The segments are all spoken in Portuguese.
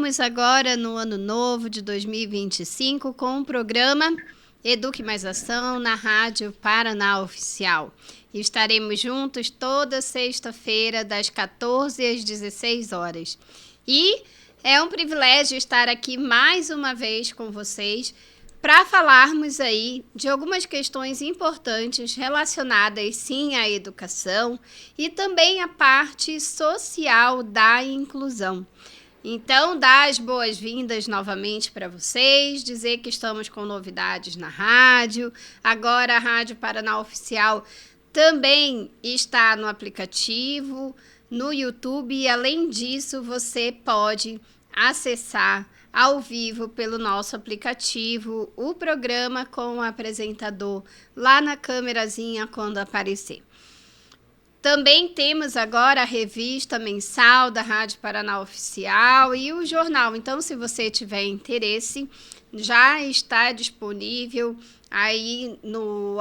Estamos agora no ano novo de 2025 com o programa Eduque Mais Ação na Rádio Paraná Oficial. E estaremos juntos toda sexta-feira das 14 às 16 horas. E é um privilégio estar aqui mais uma vez com vocês para falarmos aí de algumas questões importantes relacionadas sim à educação e também à parte social da inclusão. Então, dar as boas-vindas novamente para vocês, dizer que estamos com novidades na rádio. Agora a Rádio Paraná Oficial também está no aplicativo, no YouTube e além disso você pode acessar ao vivo pelo nosso aplicativo o programa com o apresentador lá na câmerazinha quando aparecer. Também temos agora a revista mensal da Rádio Paraná Oficial e o jornal. Então, se você tiver interesse, já está disponível aí no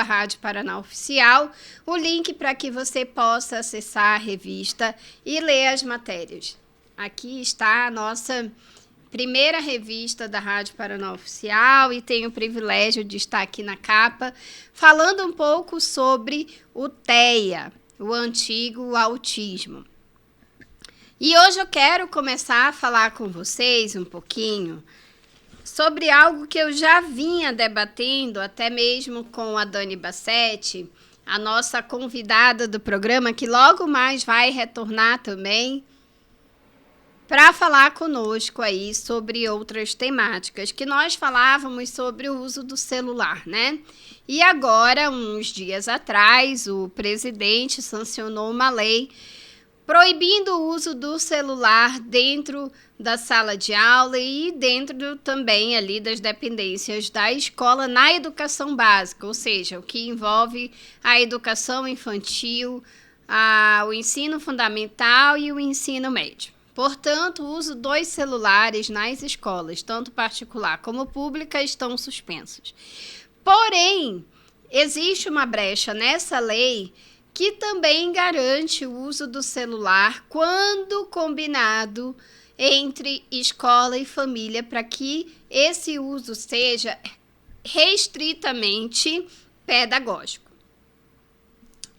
@Rádio Paraná Oficial o link para que você possa acessar a revista e ler as matérias. Aqui está a nossa primeira revista da Rádio Paraná Oficial e tenho o privilégio de estar aqui na capa falando um pouco sobre o TEA, o antigo autismo. E hoje eu quero começar a falar com vocês um pouquinho sobre algo que eu já vinha debatendo até mesmo com a Dani Bassetti, a nossa convidada do programa, que logo mais vai retornar também para falar conosco aí sobre outras temáticas, que nós falávamos sobre o uso do celular, né? E agora, uns dias atrás, o presidente sancionou uma lei proibindo o uso do celular dentro da sala de aula e dentro também ali das dependências da escola na educação básica, ou seja, o que envolve a educação infantil, o ensino fundamental e o ensino médio. Portanto, o uso dos celulares nas escolas, tanto particular como pública, estão suspensos. Porém, existe uma brecha nessa lei que também garante o uso do celular quando combinado entre escola e família, para que esse uso seja restritamente pedagógico.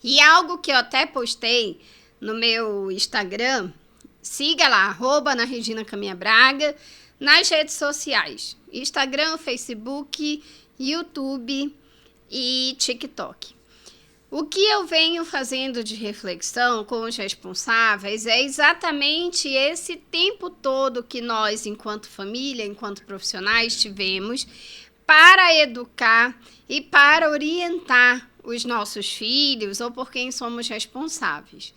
E algo que eu até postei no meu Instagram, siga lá, @Ana Regina Caminha Braga, nas redes sociais, Instagram, Facebook, YouTube e TikTok. O que eu venho fazendo de reflexão com os responsáveis é exatamente esse tempo todo que nós, enquanto família, enquanto profissionais, tivemos para educar e para orientar os nossos filhos ou por quem somos responsáveis.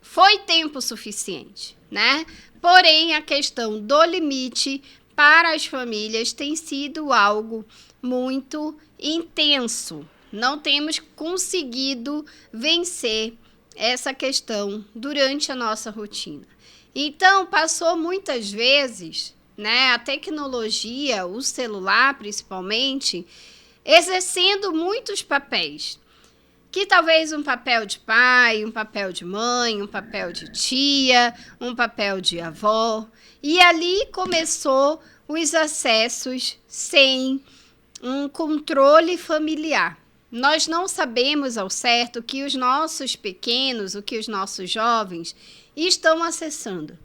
Foi tempo suficiente, né? Porém, a questão do limite para as famílias tem sido algo muito intenso. Não temos conseguido vencer essa questão durante a nossa rotina. Então, passou muitas vezes, né, a tecnologia, o celular principalmente, exercendo muitos papéis. Que talvez um papel de pai, um papel de mãe, um papel de tia, um papel de avó. E ali começou os acessos sem um controle familiar. Nós não sabemos ao certo o que os nossos pequenos, o que os nossos jovens estão acessando.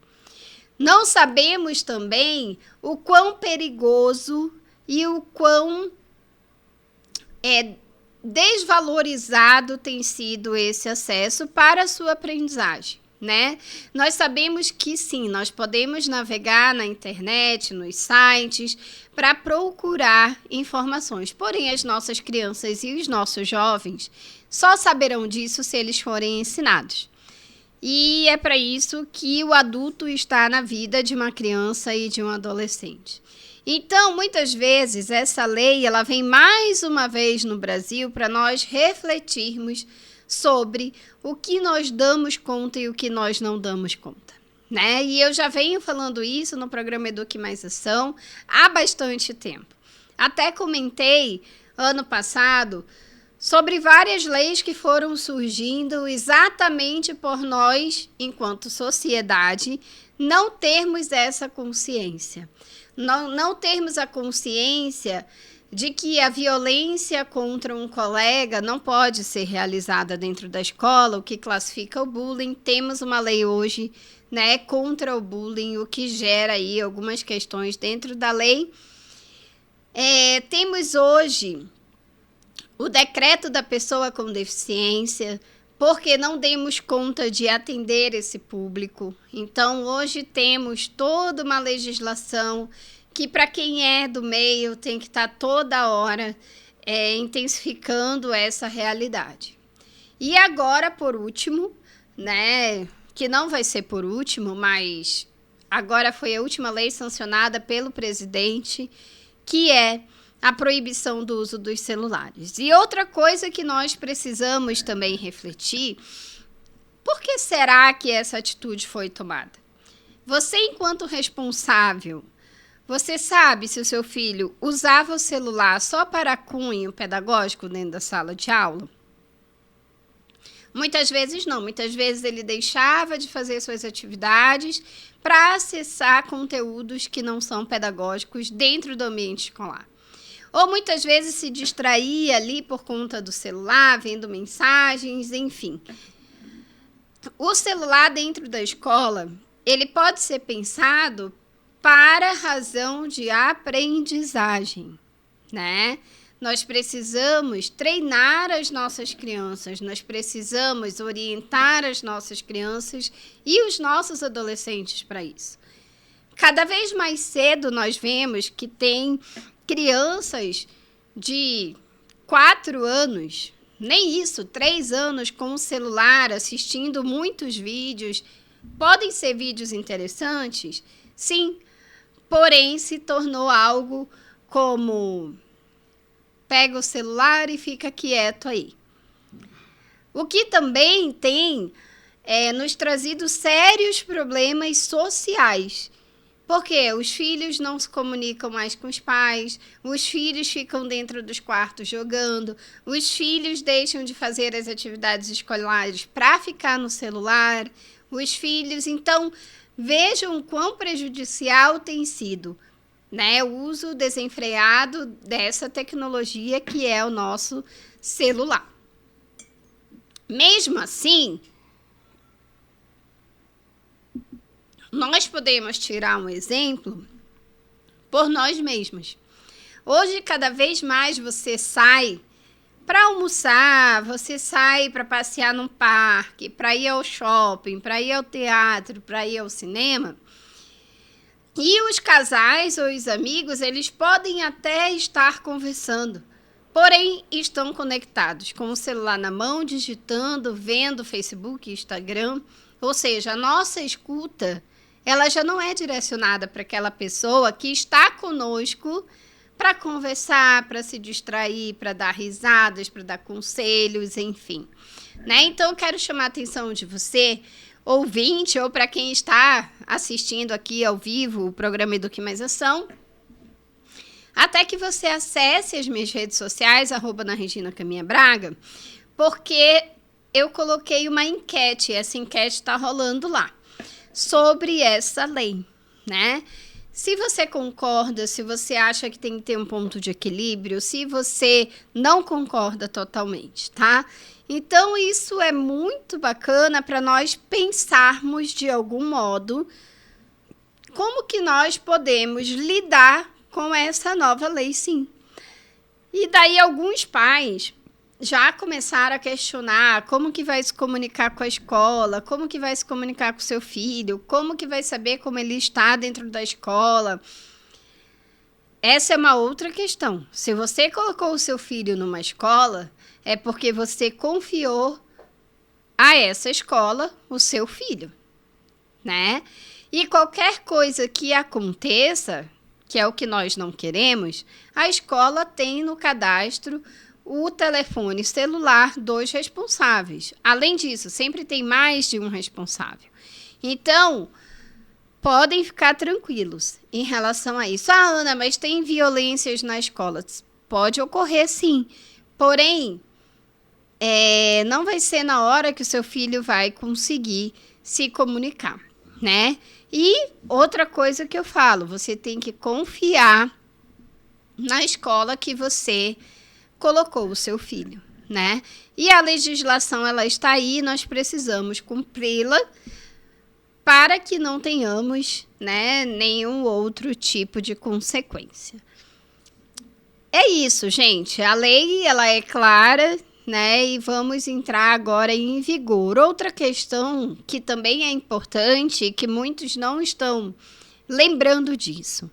Não sabemos também o quão perigoso e o quão desvalorizado tem sido esse acesso para a sua aprendizagem, né? Nós sabemos que sim, nós podemos navegar na internet, nos sites, para procurar informações. Porém, as nossas crianças e os nossos jovens só saberão disso se eles forem ensinados. E é para isso que o adulto está na vida de uma criança e de um adolescente. Então, muitas vezes, essa lei ela vem mais uma vez no Brasil para nós refletirmos sobre o que nós damos conta e o que nós não damos conta, né? E eu já venho falando isso no programa Eduque Mais Ação há bastante tempo. Até comentei ano passado sobre várias leis que foram surgindo exatamente por nós, enquanto sociedade, não termos essa consciência. Não termos a consciência de que a violência contra um colega não pode ser realizada dentro da escola, o que classifica o bullying. Temos uma lei hoje, né, contra o bullying, o que gera aí algumas questões dentro da lei. Temos hoje o decreto da pessoa com deficiência, porque não demos conta de atender esse público. Então, hoje temos toda uma legislação que, para quem é do meio, tem que estar toda hora intensificando essa realidade. E agora, por último, né, que não vai ser por último, mas agora foi a última lei sancionada pelo presidente, que é a proibição do uso dos celulares. E outra coisa que nós precisamos também refletir, por que será que essa atitude foi tomada? Você, enquanto responsável, você sabe se o seu filho usava o celular só para cunho pedagógico dentro da sala de aula? Muitas vezes não. Muitas vezes ele deixava de fazer suas atividades para acessar conteúdos que não são pedagógicos dentro do ambiente escolar. Ou muitas vezes se distraía ali por conta do celular, vendo mensagens, enfim. O celular dentro da escola, ele pode ser pensado para razão de aprendizagem, né? Nós precisamos treinar as nossas crianças, nós precisamos orientar as nossas crianças e os nossos adolescentes para isso. Cada vez mais cedo nós vemos que tem crianças de 4 anos, nem isso, 3 anos com o celular, assistindo muitos vídeos. Podem ser vídeos interessantes? Sim, porém se tornou algo como pega o celular e fica quieto aí. O que também tem nos trazido sérios problemas sociais. Porque os filhos não se comunicam mais com os pais, os filhos ficam dentro dos quartos jogando, os filhos deixam de fazer as atividades escolares para ficar no celular, os filhos... Então, vejam quão prejudicial tem sido, né, o uso desenfreado dessa tecnologia que é o nosso celular. Mesmo assim, nós podemos tirar um exemplo por nós mesmos. Hoje, cada vez mais você sai para almoçar, você sai para passear num parque, para ir ao shopping, para ir ao teatro, para ir ao cinema. E os casais ou os amigos, eles podem até estar conversando, porém estão conectados com o celular na mão, digitando, vendo Facebook, Instagram. Ou seja, a nossa escuta, ela já não é direcionada para aquela pessoa que está conosco para conversar, para se distrair, para dar risadas, para dar conselhos, enfim. Né? Então, eu quero chamar a atenção de você, ouvinte, ou para quem está assistindo aqui ao vivo o programa Eduque Mais Ação, até que você acesse as minhas redes sociais, @AnaReginaCaminhaBraga, porque eu coloquei uma enquete, essa enquete está rolando lá, sobre essa lei, né? Se você concorda, se você acha que tem que ter um ponto de equilíbrio, se você não concorda totalmente, tá? Então, isso é muito bacana para nós pensarmos de algum modo como que nós podemos lidar com essa nova lei, sim. E daí alguns pais já começaram a questionar como que vai se comunicar com a escola, como que vai se comunicar com o seu filho, como que vai saber como ele está dentro da escola. Essa é uma outra questão. Se você colocou o seu filho numa escola, é porque você confiou a essa escola o seu filho, né? E qualquer coisa que aconteça, que é o que nós não queremos, a escola tem no cadastro o telefone celular dos responsáveis. Além disso, sempre tem mais de um responsável. Então, podem ficar tranquilos em relação a isso. Ana, mas tem violências na escola. Pode ocorrer, sim. Porém, não vai ser na hora que o seu filho vai conseguir se comunicar, né? E outra coisa que eu falo, você tem que confiar na escola que você colocou o seu filho, né? E a legislação, ela está aí, nós precisamos cumpri-la para que não tenhamos, né, nenhum outro tipo de consequência. É isso, gente. A lei, ela é clara, né? E vamos entrar agora em vigor. Outra questão que também é importante, que muitos não estão lembrando disso.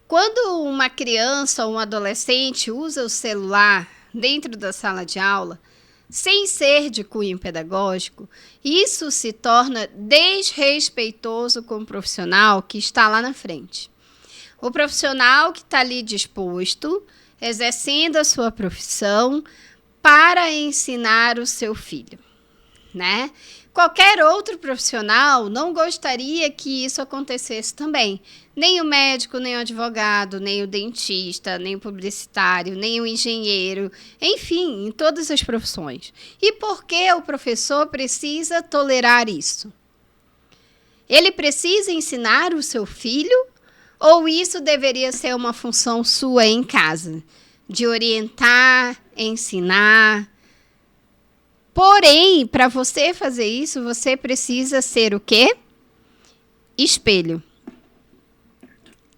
Quando uma criança ou um adolescente usa o celular dentro da sala de aula, sem ser de cunho pedagógico, isso se torna desrespeitoso com o profissional que está lá na frente. O profissional que está ali disposto, exercendo a sua profissão para ensinar o seu filho, né? Qualquer outro profissional não gostaria que isso acontecesse também. Nem o médico, nem o advogado, nem o dentista, nem o publicitário, nem o engenheiro, enfim, em todas as profissões. E por que o professor precisa tolerar isso? Ele precisa ensinar o seu filho ou isso deveria ser uma função sua em casa? De orientar, ensinar. Porém, para você fazer isso, você precisa ser o quê? Espelho.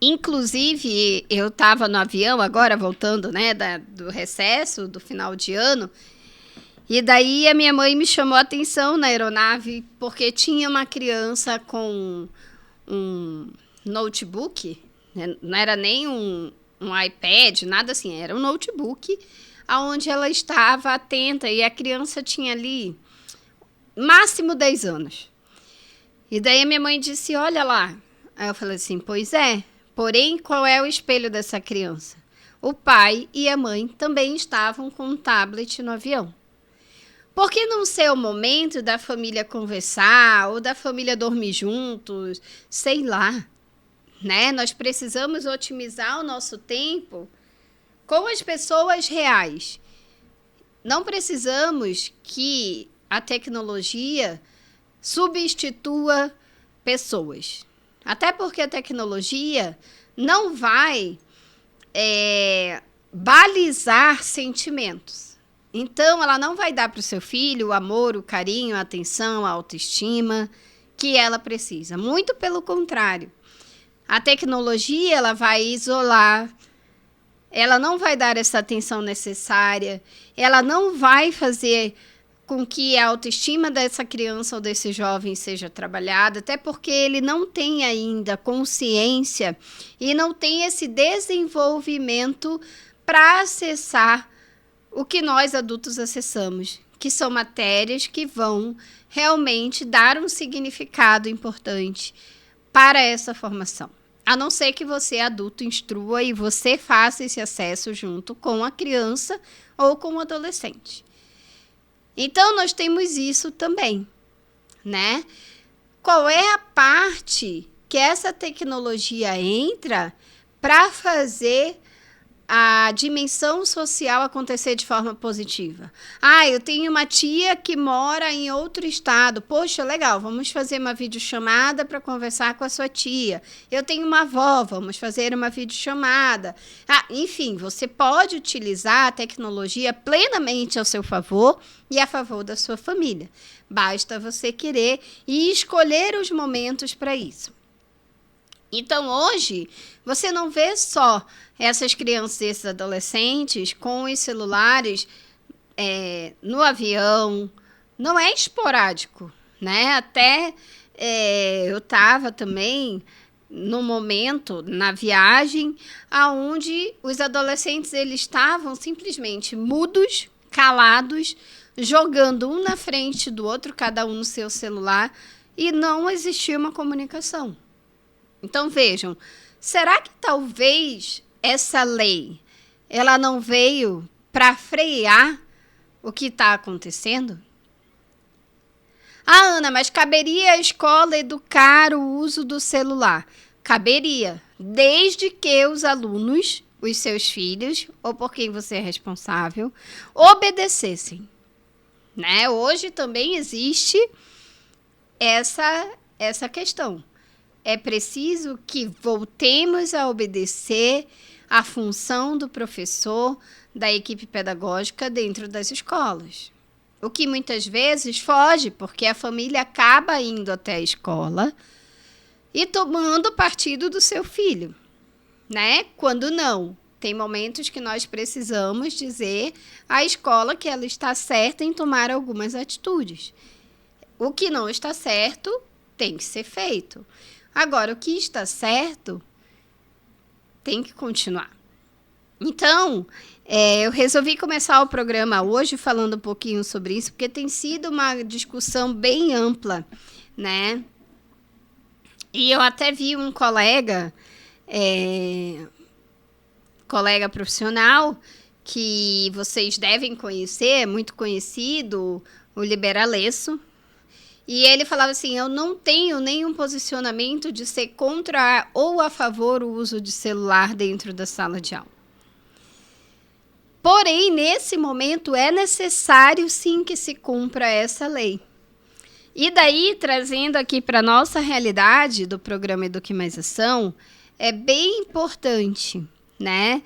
Inclusive, eu estava no avião agora, voltando, né, do recesso, do final de ano, e daí a minha mãe me chamou a atenção na aeronave, porque tinha uma criança com um notebook, né, não era nem um iPad, nada assim, era um notebook, onde ela estava atenta, e a criança tinha ali máximo 10 anos. E daí a minha mãe disse, olha lá. Aí eu falei assim, pois é, porém qual é o espelho dessa criança? O pai e a mãe também estavam com um tablet no avião. Por que não ser o momento da família conversar, ou da família dormir juntos, sei lá, né? Nós precisamos otimizar o nosso tempo com as pessoas reais. Não precisamos que a tecnologia substitua pessoas. Até porque a tecnologia não vai balizar sentimentos. Então, ela não vai dar para o seu filho o amor, o carinho, a atenção, a autoestima que ela precisa. Muito pelo contrário. A tecnologia, ela vai isolar, ela não vai dar essa atenção necessária, ela não vai fazer com que a autoestima dessa criança ou desse jovem seja trabalhada, até porque ele não tem ainda consciência e não tem esse desenvolvimento para acessar o que nós adultos acessamos, que são matérias que vão realmente dar um significado importante para essa formação. A não ser que você, adulto, instrua e você faça esse acesso junto com a criança ou com o adolescente. Então, nós temos isso também, né? Qual é a parte que essa tecnologia entra para fazer a dimensão social acontecer de forma positiva? Eu tenho uma tia que mora em outro estado. Poxa, legal, vamos fazer uma videochamada para conversar com a sua tia. Eu tenho uma avó, vamos fazer uma videochamada. Enfim, você pode utilizar a tecnologia plenamente ao seu favor e a favor da sua família. Basta você querer e escolher os momentos para isso. Então, hoje, você não vê só essas crianças e esses adolescentes com os celulares no avião. Não é esporádico, né? Até eu estava também no momento, na viagem, onde os adolescentes eles estavam simplesmente mudos, calados, jogando um na frente do outro, cada um no seu celular, e não existia uma comunicação. Então, vejam, será que talvez essa lei ela não veio para frear o que está acontecendo? Ana, mas caberia a escola educar o uso do celular? Caberia, desde que os alunos os seus filhos, ou por quem você é responsável, obedecessem, né? Hoje também existe essa questão. É preciso que voltemos a obedecer a função do professor, da equipe pedagógica dentro das escolas. O que muitas vezes foge, porque a família acaba indo até a escola e tomando partido do seu filho, né? Quando não. Tem momentos que nós precisamos dizer à escola que ela está certa em tomar algumas atitudes. O que não está certo tem que ser feito. Agora, o que está certo tem que continuar. Então, eu resolvi começar o programa hoje falando um pouquinho sobre isso, porque tem sido uma discussão bem ampla, né? E eu até vi um colega profissional, que vocês devem conhecer, é muito conhecido, o Liberalesso. E ele falava assim, eu não tenho nenhum posicionamento de ser contra ou a favor o uso de celular dentro da sala de aula. Porém, nesse momento, é necessário sim que se cumpra essa lei. E daí, trazendo aqui para a nossa realidade do programa Eduque Mais Ação, é bem importante, né,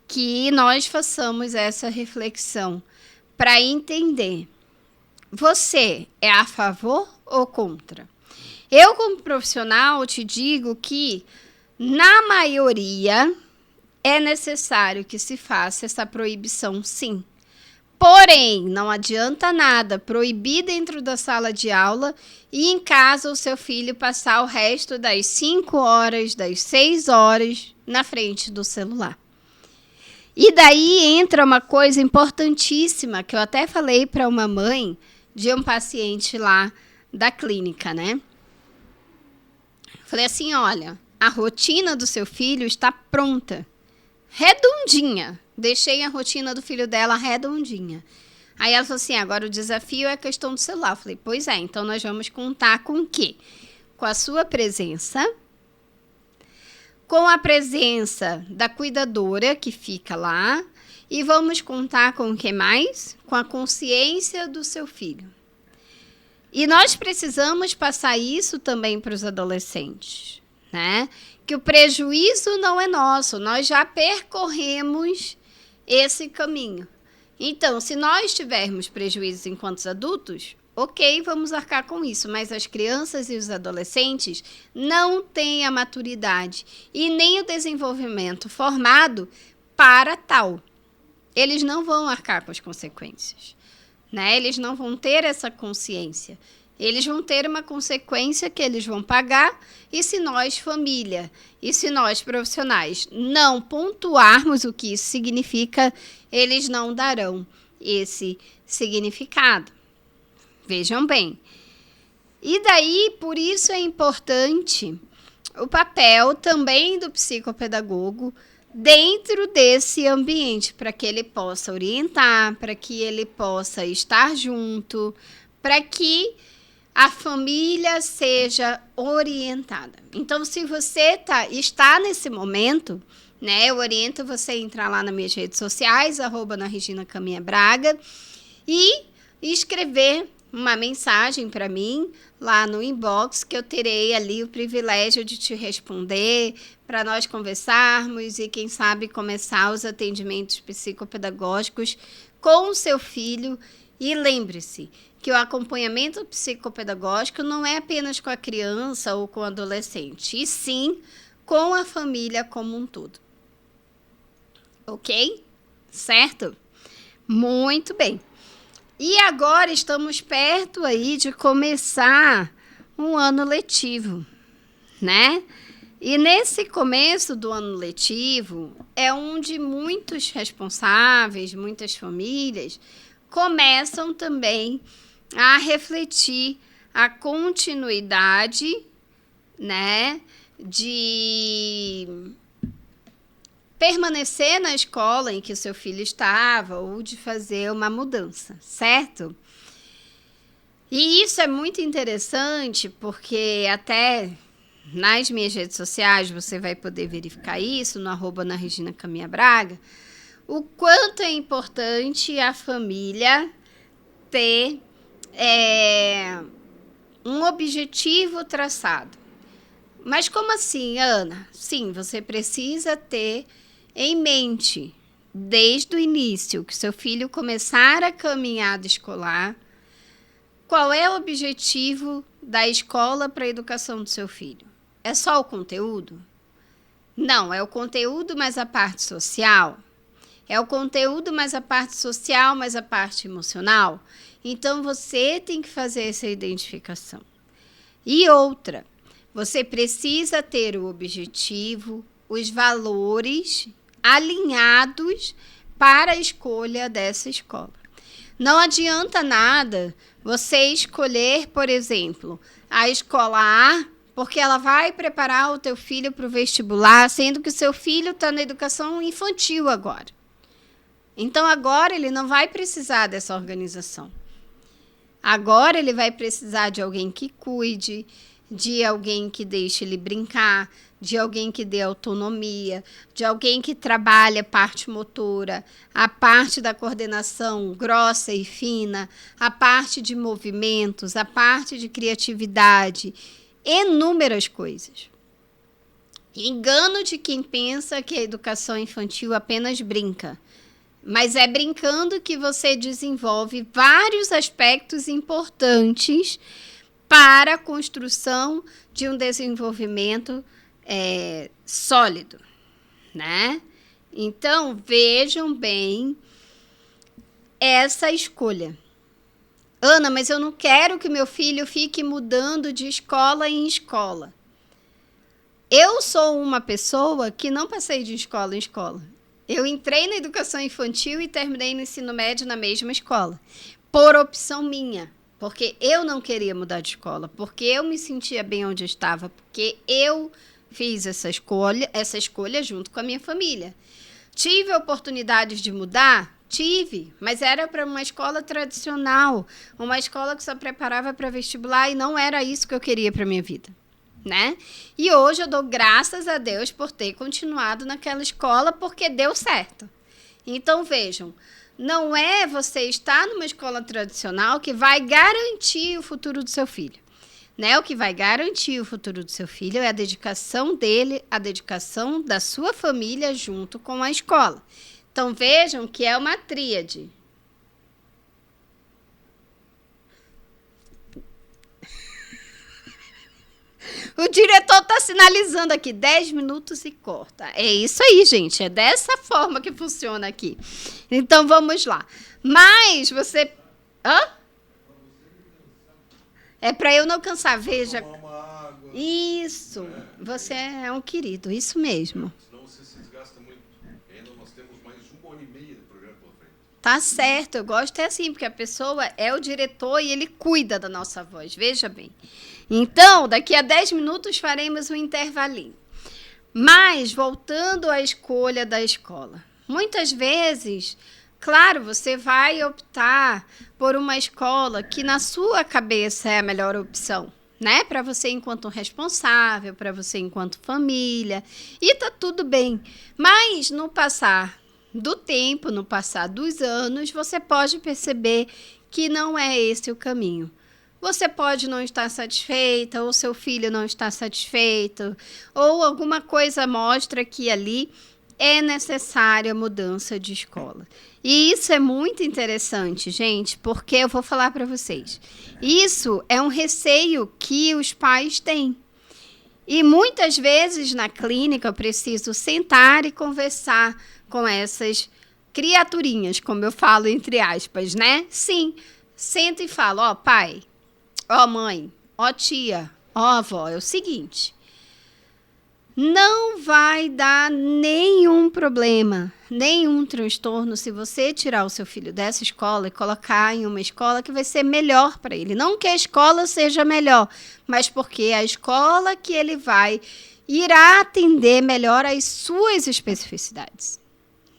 que nós façamos essa reflexão para entender. Você é a favor ou contra? Eu, como profissional, te digo que, na maioria, é necessário que se faça essa proibição, sim. Porém, não adianta nada proibir dentro da sala de aula e em casa o seu filho passar o resto das 5 horas, das 6 horas na frente do celular. E daí entra uma coisa importantíssima que eu até falei para uma mãe de um paciente lá da clínica, né? Falei assim, olha, a rotina do seu filho está pronta, redondinha. Deixei a rotina do filho dela redondinha. Aí ela falou assim, agora o desafio é a questão do celular. Eu falei, pois é, então nós vamos contar com o quê? Com a sua presença, com a presença da cuidadora que fica lá, e vamos contar com o que mais? Com a consciência do seu filho. E nós precisamos passar isso também para os adolescentes, né? Que o prejuízo não é nosso, nós já percorremos esse caminho. Então, se nós tivermos prejuízos enquanto adultos, ok, vamos arcar com isso, mas as crianças e os adolescentes não têm a maturidade e nem o desenvolvimento formado para tal. Eles não vão arcar com as consequências, né? Eles não vão ter essa consciência. Eles vão ter uma consequência que eles vão pagar, e se nós, família, e se nós, profissionais, não pontuarmos o que isso significa, eles não darão esse significado. Vejam bem. E daí, por isso é importante o papel também do psicopedagogo dentro desse ambiente, para que ele possa orientar, para que ele possa estar junto, para que a família seja orientada. Então, se você está nesse momento, né, eu oriento você a entrar lá nas minhas redes sociais, @AnaReginaCaminhaBraga, e escrever uma mensagem para mim lá no inbox, que eu terei ali o privilégio de te responder, para nós conversarmos e, quem sabe, começar os atendimentos psicopedagógicos com o seu filho. E lembre-se que o acompanhamento psicopedagógico não é apenas com a criança ou com o adolescente, e sim com a família como um todo. Ok? Certo? Muito bem. E agora estamos perto aí de começar um ano letivo, né? E nesse começo do ano letivo é onde muitos responsáveis, muitas famílias começam também a refletir a continuidade, né, de permanecer na escola em que o seu filho estava ou de fazer uma mudança, certo? E isso é muito interessante porque até nas minhas redes sociais, você vai poder verificar isso, no @Ana Regina Caminha Braga, o quanto é importante a família ter um objetivo traçado. Mas como assim, Ana? Sim, você precisa ter em mente, desde o início, que seu filho começar a caminhada escolar, qual é o objetivo da escola para a educação do seu filho? É só o conteúdo? Não, é o conteúdo mais a parte social. É o conteúdo mais a parte social, mais a parte emocional. Então, você tem que fazer essa identificação. E outra, você precisa ter o objetivo, os valores alinhados para a escolha dessa escola. Não adianta nada você escolher, por exemplo, a escola A, porque ela vai preparar o teu filho para o vestibular, sendo que o seu filho está na educação infantil agora. Então, agora ele não vai precisar dessa organização. Agora ele vai precisar de alguém que cuide, de alguém que deixe ele brincar, de alguém que dê autonomia, de alguém que trabalhe a parte motora, a parte da coordenação grossa e fina, a parte de movimentos, a parte de criatividade, inúmeras coisas. Engano de quem pensa que a educação infantil apenas brinca. Mas é brincando que você desenvolve vários aspectos importantes para a construção de um desenvolvimento sólido, né? Então, vejam bem essa escolha. Ana, mas eu não quero que meu filho fique mudando de escola em escola. Eu sou uma pessoa que não passei de escola em escola. Eu entrei na educação infantil e terminei no ensino médio na mesma escola, por opção minha, porque eu não queria mudar de escola, porque eu me sentia bem onde eu estava, porque eu fiz essa escolha junto com a minha família. Tive oportunidades de mudar? Tive, mas era para uma escola tradicional, uma escola que só preparava para vestibular e não era isso que eu queria para minha vida. Né? E hoje eu dou graças a Deus por ter continuado naquela escola porque deu certo. Então vejam, não é você estar numa escola tradicional que vai garantir o futuro do seu filho. Né? O que vai garantir o futuro do seu filho é a dedicação dele, a dedicação da sua família junto com a escola. Então vejam que é uma tríade. O diretor está sinalizando aqui 10 minutos e corta. É isso aí, gente. É dessa forma que funciona aqui. Então, vamos lá. Mas você... Hã? É para eu não cansar. Veja. Isso. Você é um querido. Isso mesmo. Senão você se desgasta muito. Ainda nós temos mais 1h30 de programa pela frente. Tá certo. Eu gosto assim, porque a pessoa é o diretor e ele cuida da nossa voz. Veja bem. Então, daqui a 10 minutos faremos um intervalinho. Mas, voltando à escolha da escola. Muitas vezes, claro, você vai optar por uma escola que na sua cabeça é a melhor opção, né? Para você enquanto responsável, para você enquanto família. E tá tudo bem. Mas, no passar do tempo, no passar dos anos, você pode perceber que não é esse o caminho. Você pode não estar satisfeita, ou seu filho não está satisfeito, ou alguma coisa mostra que ali é necessária mudança de escola. E isso é muito interessante, gente, porque eu vou falar para vocês. Isso é um receio que os pais têm. E muitas vezes na clínica eu preciso sentar e conversar com essas criaturinhas, como eu falo entre aspas, né? Sim, sento e falo, ó, pai... Ó mãe, ó tia, ó avó, é o seguinte, não vai dar nenhum problema, nenhum transtorno se você tirar o seu filho dessa escola e colocar em uma escola que vai ser melhor para ele. Não que a escola seja melhor, mas porque a escola que ele vai irá atender melhor às suas especificidades.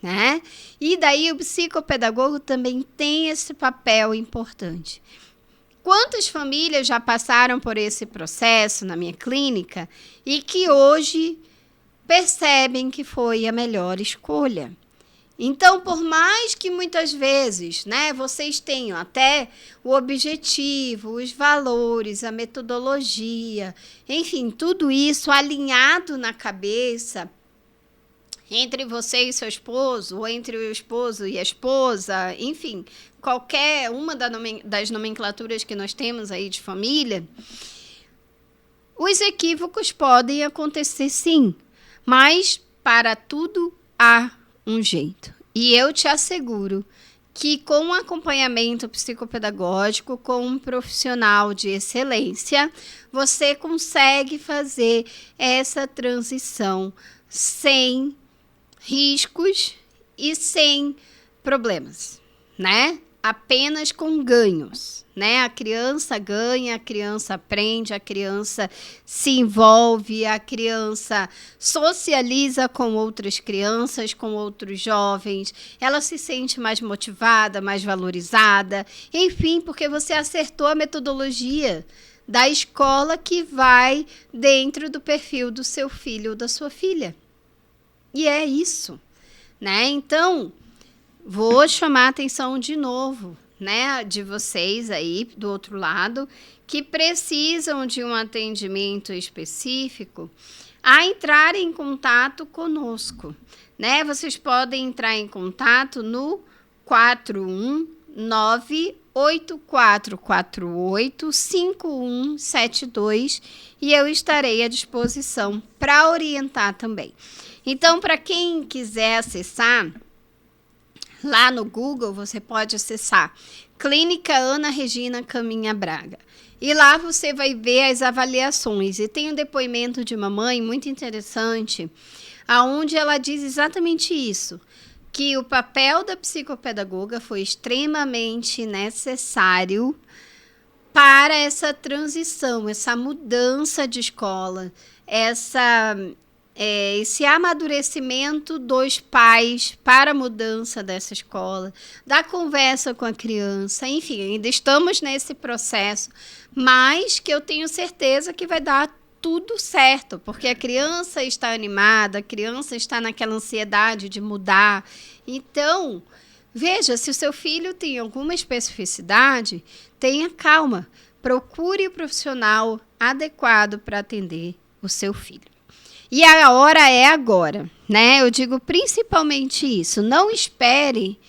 Né? E daí o psicopedagogo também tem esse papel importante. Quantas famílias já passaram por esse processo na minha clínica e que hoje percebem que foi a melhor escolha? Então, por mais que muitas vezes, né, vocês tenham até o objetivo, os valores, a metodologia, enfim, tudo isso alinhado na cabeça entre você e seu esposo, ou entre o esposo e a esposa, enfim, qualquer uma das nomenclaturas que nós temos aí de família, os equívocos podem acontecer sim, mas para tudo há um jeito. E eu te asseguro que com um acompanhamento psicopedagógico, com um profissional de excelência, você consegue fazer essa transição sem riscos e sem problemas, né? Apenas com ganhos, né? A criança ganha, a criança aprende, a criança se envolve, a criança socializa com outras crianças, com outros jovens, ela se sente mais motivada, mais valorizada, enfim, porque você acertou a metodologia da escola que vai dentro do perfil do seu filho ou da sua filha. E é isso, né? Então, vou chamar a atenção de novo, né, de vocês aí do outro lado, que precisam de um atendimento específico, a entrar em contato conosco, né? Vocês podem entrar em contato no 419-8448-5172 e eu estarei à disposição para orientar também. Então, para quem quiser acessar, lá no Google você pode acessar Clínica Ana Regina Caminha Braga. E lá você vai ver as avaliações. E tem um depoimento de uma mãe muito interessante, onde ela diz exatamente isso, que o papel da psicopedagoga foi extremamente necessário para essa transição, essa mudança de escola, esse amadurecimento dos pais para a mudança dessa escola, da conversa com a criança, enfim, ainda estamos nesse processo, mas que eu tenho certeza que vai dar tudo certo, porque a criança está animada, a criança está naquela ansiedade de mudar. Então, veja, se o seu filho tem alguma especificidade, tenha calma, procure o profissional adequado para atender o seu filho. E a hora é agora, né? Eu digo principalmente isso. Não espere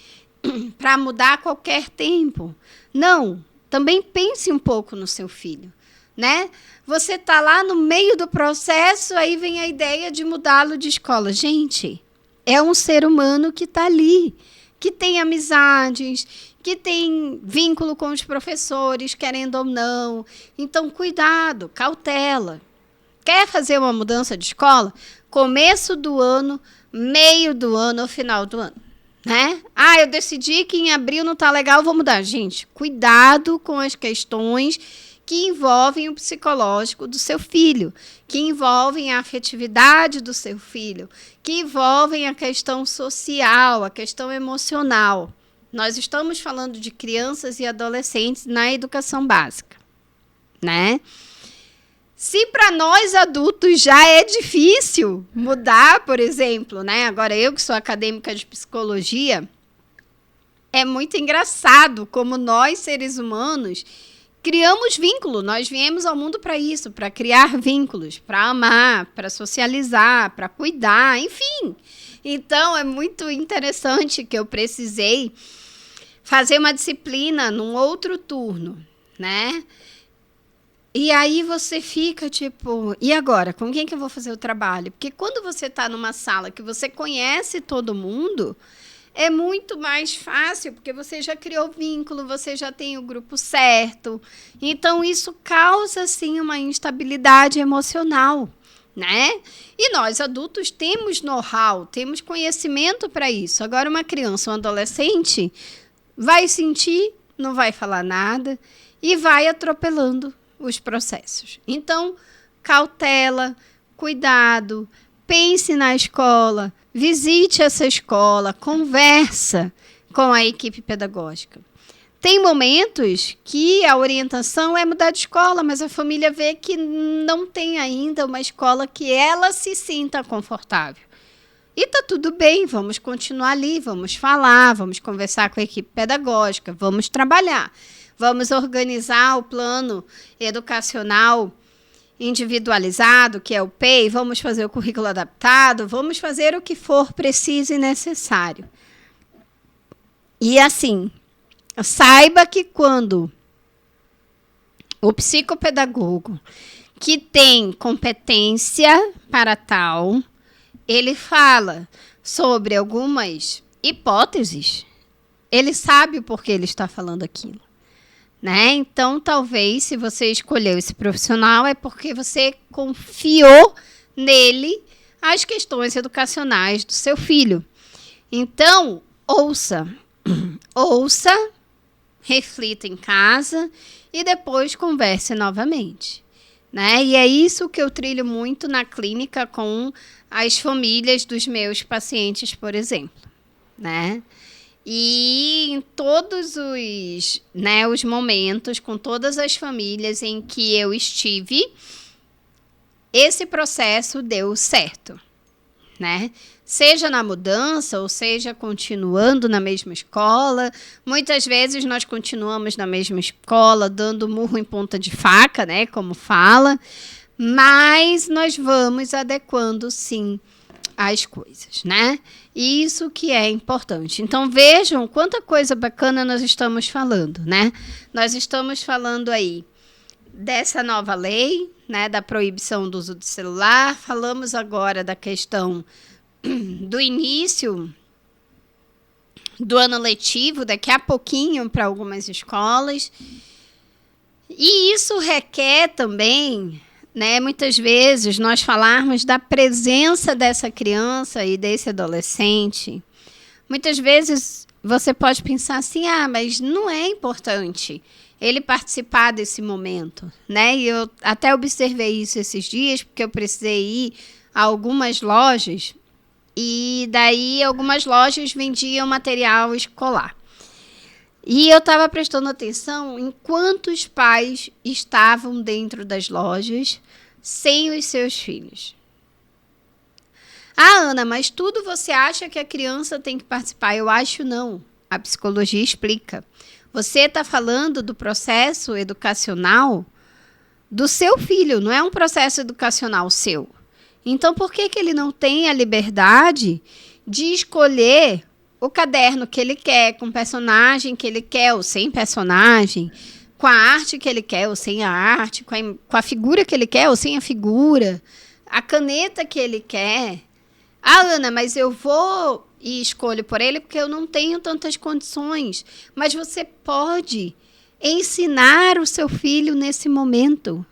para mudar a qualquer tempo. Não, também pense um pouco no seu filho, né? Você está lá no meio do processo, aí vem a ideia de mudá-lo de escola. Gente, é um ser humano que está ali, que tem amizades, que tem vínculo com os professores, querendo ou não. Então, cuidado, cautela. Quer fazer uma mudança de escola? Começo do ano, meio do ano ou final do ano, né? Ah, eu decidi que em abril não está legal, vou mudar. Gente, cuidado com as questões que envolvem o psicológico do seu filho, que envolvem a afetividade do seu filho, que envolvem a questão social, a questão emocional. Nós estamos falando de crianças e adolescentes na educação básica, né? Se para nós adultos já é difícil mudar, por exemplo, né? Agora eu que sou acadêmica de psicologia, é muito engraçado como nós, seres humanos, criamos vínculo. Nós viemos ao mundo para isso, para criar vínculos, para amar, para socializar, para cuidar, enfim. Então, é muito interessante que eu precisei fazer uma disciplina num outro turno, né? E aí você fica tipo, e agora? Com quem que eu vou fazer o trabalho? Porque quando você está numa sala que você conhece todo mundo, é muito mais fácil, porque você já criou vínculo, você já tem o grupo certo. Então, isso causa, sim, uma instabilidade emocional, né? E nós, adultos, temos know-how, temos conhecimento para isso. Agora, uma criança, um adolescente, vai sentir, não vai falar nada e vai atropelando os processos. Então, cautela, cuidado, pense na escola, visite essa escola, conversa com a equipe pedagógica. Tem momentos que a orientação é mudar de escola, mas a família vê que não tem ainda uma escola que ela se sinta confortável. E tá tudo bem, vamos continuar ali, vamos falar, vamos conversar com a equipe pedagógica, vamos trabalhar, vamos organizar o plano educacional individualizado, que é o PEI, vamos fazer o currículo adaptado, vamos fazer o que for preciso e necessário. E assim, saiba que quando o psicopedagogo que tem competência para tal, ele fala sobre algumas hipóteses, ele sabe o porquê ele está falando aquilo. Né? Então, talvez, se você escolheu esse profissional, é porque você confiou nele as questões educacionais do seu filho. Então, ouça, reflita em casa e depois converse novamente. Né? E é isso que eu trilho muito na clínica com as famílias dos meus pacientes, por exemplo. Né? E em todos os momentos, com todas as famílias em que eu estive, esse processo deu certo, né? Seja na mudança, ou seja, continuando na mesma escola. Muitas vezes nós continuamos na mesma escola, dando murro em ponta de faca, né? Como fala. Mas nós vamos adequando, sim, as coisas, né? Isso que é importante. Então, vejam quanta coisa bacana nós estamos falando, né? Nós estamos falando aí dessa nova lei, né? Da proibição do uso do celular. Falamos agora da questão do início do ano letivo, daqui a pouquinho para algumas escolas. E isso requer também, né, muitas vezes nós falarmos da presença dessa criança e desse adolescente. Muitas vezes você pode pensar assim, mas não é importante ele participar desse momento, né? E eu até observei isso esses dias, porque eu precisei ir a algumas lojas e daí algumas lojas vendiam material escolar. E eu estava prestando atenção em quantos pais estavam dentro das lojas sem os seus filhos. Ana, mas tudo você acha que a criança tem que participar? Eu acho não. A psicologia explica. Você está falando do processo educacional do seu filho, não é um processo educacional seu. Então, por que ele não tem a liberdade de escolher o caderno que ele quer, com o personagem que ele quer ou sem personagem, com a arte que ele quer ou sem a arte, com a figura que ele quer ou sem a figura, a caneta que ele quer? Ana, mas eu vou e escolho por ele porque eu não tenho tantas condições. Mas você pode ensinar o seu filho nesse momento.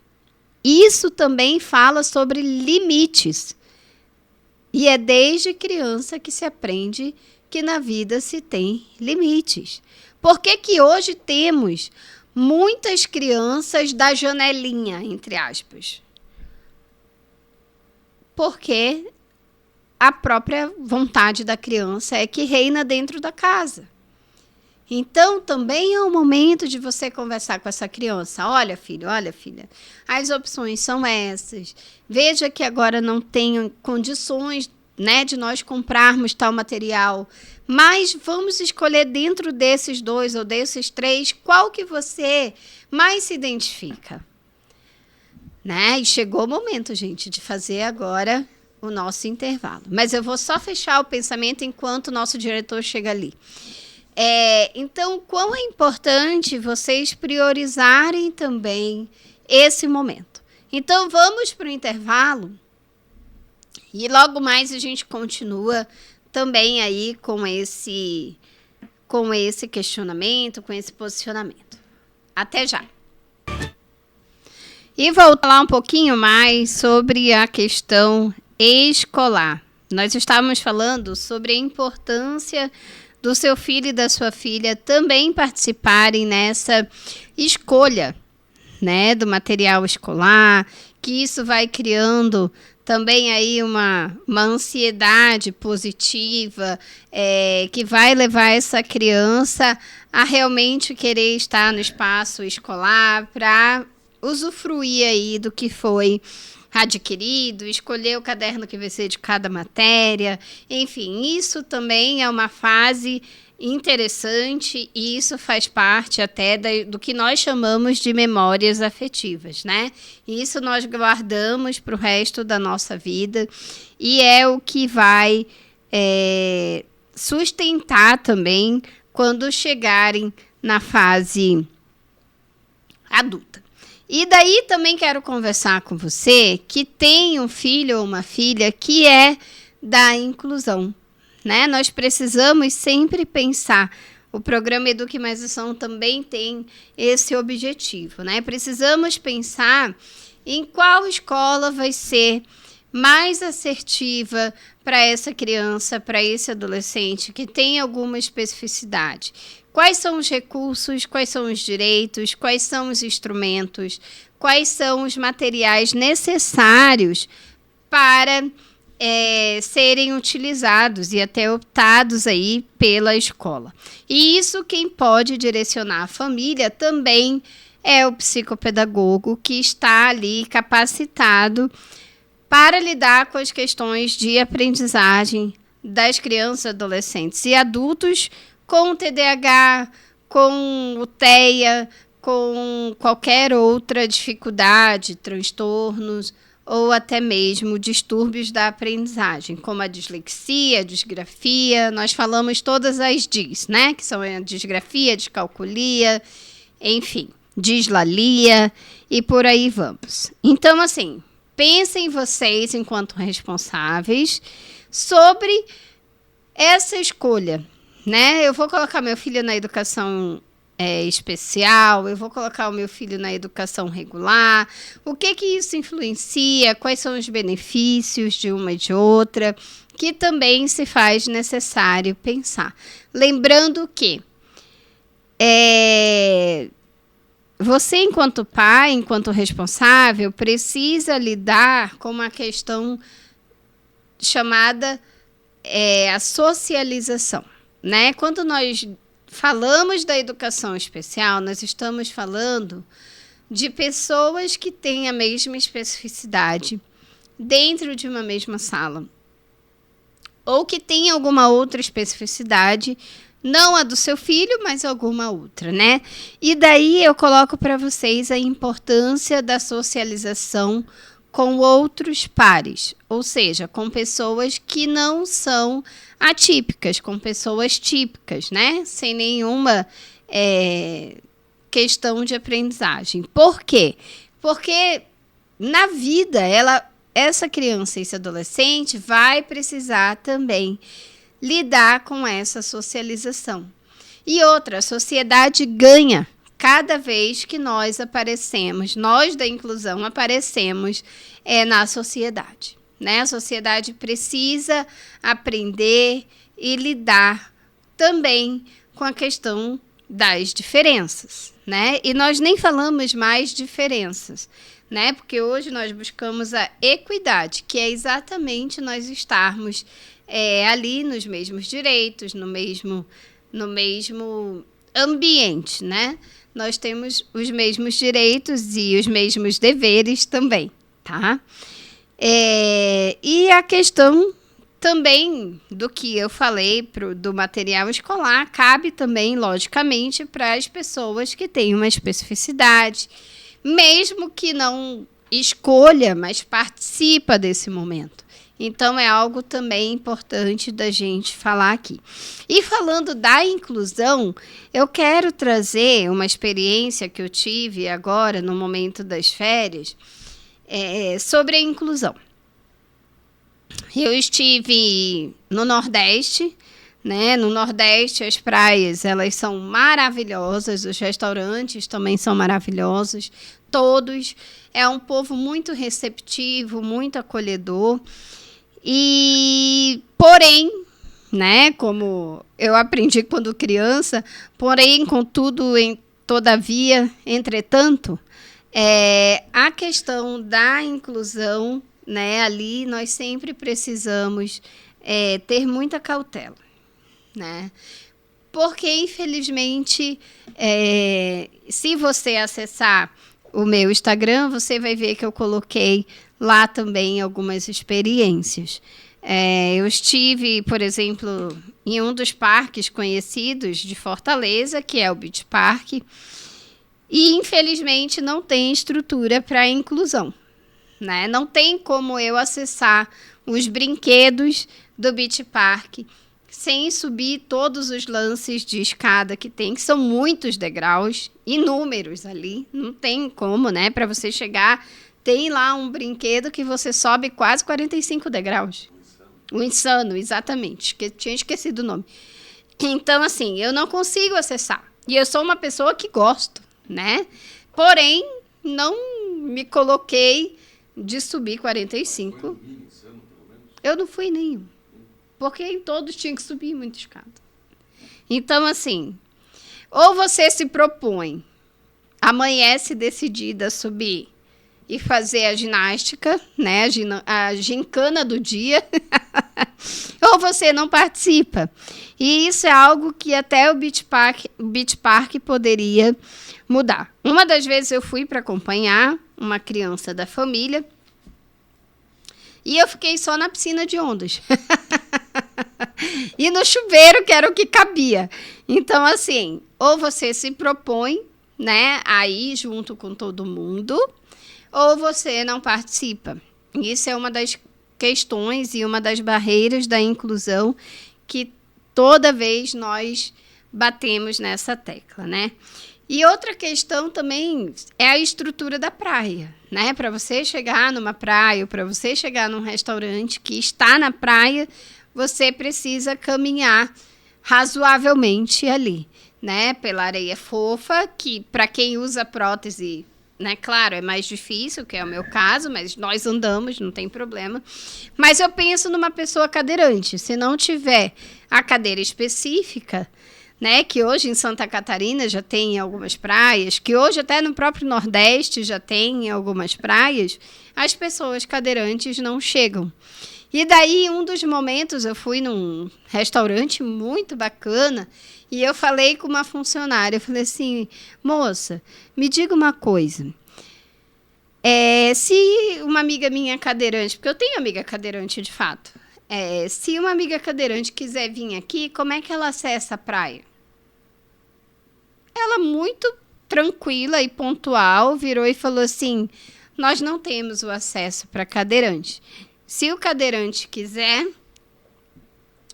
Isso também fala sobre limites. E é desde criança que se aprende que na vida se tem limites. Por que que hoje temos muitas crianças da janelinha, entre aspas? Porque a própria vontade da criança é que reina dentro da casa. Então, também é o momento de você conversar com essa criança. Olha, filho, olha, filha, as opções são essas. Veja que agora não tenho condições, né, de nós comprarmos tal material, mas vamos escolher dentro desses 2 ou desses 3 qual que você mais se identifica. Né? E chegou o momento, gente, de fazer agora o nosso intervalo. Mas eu vou só fechar o pensamento enquanto o nosso diretor chega ali. Então, quão é importante vocês priorizarem também esse momento. Então, vamos para o intervalo e logo mais a gente continua também aí com esse questionamento, com esse posicionamento. Até já! E vou falar um pouquinho mais sobre a questão escolar. Nós estávamos falando sobre a importância do seu filho e da sua filha também participarem nessa escolha, né, do material escolar, que isso vai criando também aí uma ansiedade positiva, que vai levar essa criança a realmente querer estar no espaço escolar para usufruir aí do que foi adquirido, escolher o caderno que vai ser de cada matéria. Enfim, isso também é uma fase interessante e isso faz parte até do que nós chamamos de memórias afetivas, né? Isso nós guardamos para o resto da nossa vida e é o que vai sustentar também quando chegarem na fase adulta. E daí também quero conversar com você que tem um filho ou uma filha que é da inclusão, né? Nós precisamos sempre pensar, o programa Eduque Mais Ação também tem esse objetivo, né? Precisamos pensar em qual escola vai ser mais assertiva para essa criança, para esse adolescente que tem alguma especificidade. Quais são os recursos, quais são os direitos, quais são os instrumentos, quais são os materiais necessários para serem utilizados e até optados aí pela escola. E isso quem pode direcionar a família também é o psicopedagogo que está ali capacitado para lidar com as questões de aprendizagem das crianças, adolescentes e adultos com TDAH, com o TEA, com qualquer outra dificuldade, transtornos ou até mesmo distúrbios da aprendizagem, como a dislexia, a disgrafia. Nós falamos todas as DIS, né? Que são a disgrafia, a descalculia, enfim, dislalia e por aí vamos. Então, assim, pensem vocês, enquanto responsáveis, sobre essa escolha, né? Eu vou colocar meu filho na educação especial, eu vou colocar o meu filho na educação regular, o que isso influencia, quais são os benefícios de uma e de outra, que também se faz necessário pensar. Lembrando que você, enquanto pai, enquanto responsável, precisa lidar com uma questão chamada a socialização, né? Quando nós falamos da educação especial, nós estamos falando de pessoas que têm a mesma especificidade dentro de uma mesma sala, ou que têm alguma outra especificidade, não a do seu filho, mas alguma outra, né? E daí eu coloco para vocês a importância da socialização com outros pares, ou seja, com pessoas que não são atípicas, com pessoas típicas, né? Sem nenhuma questão de aprendizagem. Por quê? Porque na vida, essa criança e esse adolescente vai precisar também lidar com essa socialização. E outra, a sociedade ganha cada vez que nós aparecemos, nós da inclusão aparecemos na sociedade, né? A sociedade precisa aprender e lidar também com a questão das diferenças, né? E nós nem falamos mais diferenças, né? Porque hoje nós buscamos a equidade, que é exatamente nós estarmos ali nos mesmos direitos, no mesmo ambiente, né? Nós temos os mesmos direitos e os mesmos deveres também, tá? E a questão também do que eu falei do material escolar cabe também, logicamente, para as pessoas que têm uma especificidade, mesmo que não escolha, mas participa desse momento. Então, é algo também importante da gente falar aqui. E falando da inclusão, eu quero trazer uma experiência que eu tive agora, no momento das férias, sobre a inclusão. Eu estive no Nordeste, né? No Nordeste, as praias, elas são maravilhosas, os restaurantes também são maravilhosos, todos. É um povo muito receptivo, muito acolhedor. E, porém, né, como eu aprendi quando criança, porém, contudo, todavia, entretanto, a questão da inclusão né? Ali nós sempre precisamos ter muita cautela, né? Porque, infelizmente, se você acessar o meu Instagram, você vai ver que eu coloquei lá também algumas experiências. Eu estive, por exemplo, em um dos parques conhecidos de Fortaleza, que é o Beach Park, e, infelizmente, não tem estrutura para inclusão, né? Não tem como eu acessar os brinquedos do Beach Park sem subir todos os lances de escada que tem, que são muitos degraus, inúmeros ali. Não tem como, né? Para você chegar, tem lá um brinquedo que você sobe quase 45 degraus. O Insano, exatamente. Tinha esquecido o nome. Então, assim, eu não consigo acessar. E eu sou uma pessoa que gosto, né? Porém, não me coloquei de subir 45. Eu não fui nenhum. Porque em todos tinha que subir muito escada. Então, assim, ou você se propõe, amanhece decidida a subir e fazer a ginástica, né? A gincana do dia, ou você não participa. E isso é algo que até o Beach Park poderia mudar. Uma das vezes eu fui para acompanhar uma criança da família e eu fiquei só na piscina de ondas. E no chuveiro, que era o que cabia. Então, assim, ou você se propõe, né, a ir junto com todo mundo, ou você não participa. Isso é uma das questões e uma das barreiras da inclusão que toda vez nós batemos nessa tecla, né? E outra questão também é a estrutura da praia, né? Para você chegar numa praia, para você chegar num restaurante que está na praia, você precisa caminhar razoavelmente ali, né? Pela areia fofa, que para quem usa prótese, né? Claro, é mais difícil, que é o meu caso, mas nós andamos, não tem problema. Mas eu penso numa pessoa cadeirante. Se não tiver a cadeira específica, né? Que hoje em Santa Catarina já tem em algumas praias, que hoje até no próprio Nordeste já tem em algumas praias, as pessoas cadeirantes não chegam. E daí, um dos momentos, eu fui num restaurante muito bacana e eu falei com uma funcionária, eu falei assim, moça, me diga uma coisa, se uma amiga minha cadeirante, porque eu tenho amiga cadeirante de fato, se uma amiga cadeirante quiser vir aqui, como é que ela acessa a praia? Ela, muito tranquila e pontual, virou e falou assim, nós não temos o acesso para cadeirante. Se o cadeirante quiser,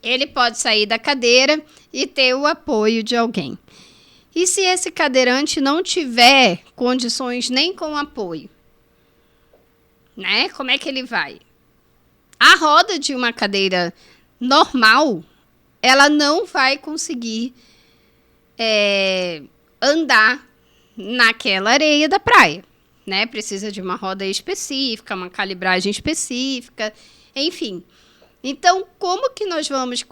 ele pode sair da cadeira e ter o apoio de alguém. E se esse cadeirante não tiver condições nem com apoio, né? Como é que ele vai? A roda de uma cadeira normal, ela não vai conseguir andar naquela areia da praia. Né? Precisa de uma roda específica, uma calibragem específica, enfim. Então, como que nós vamos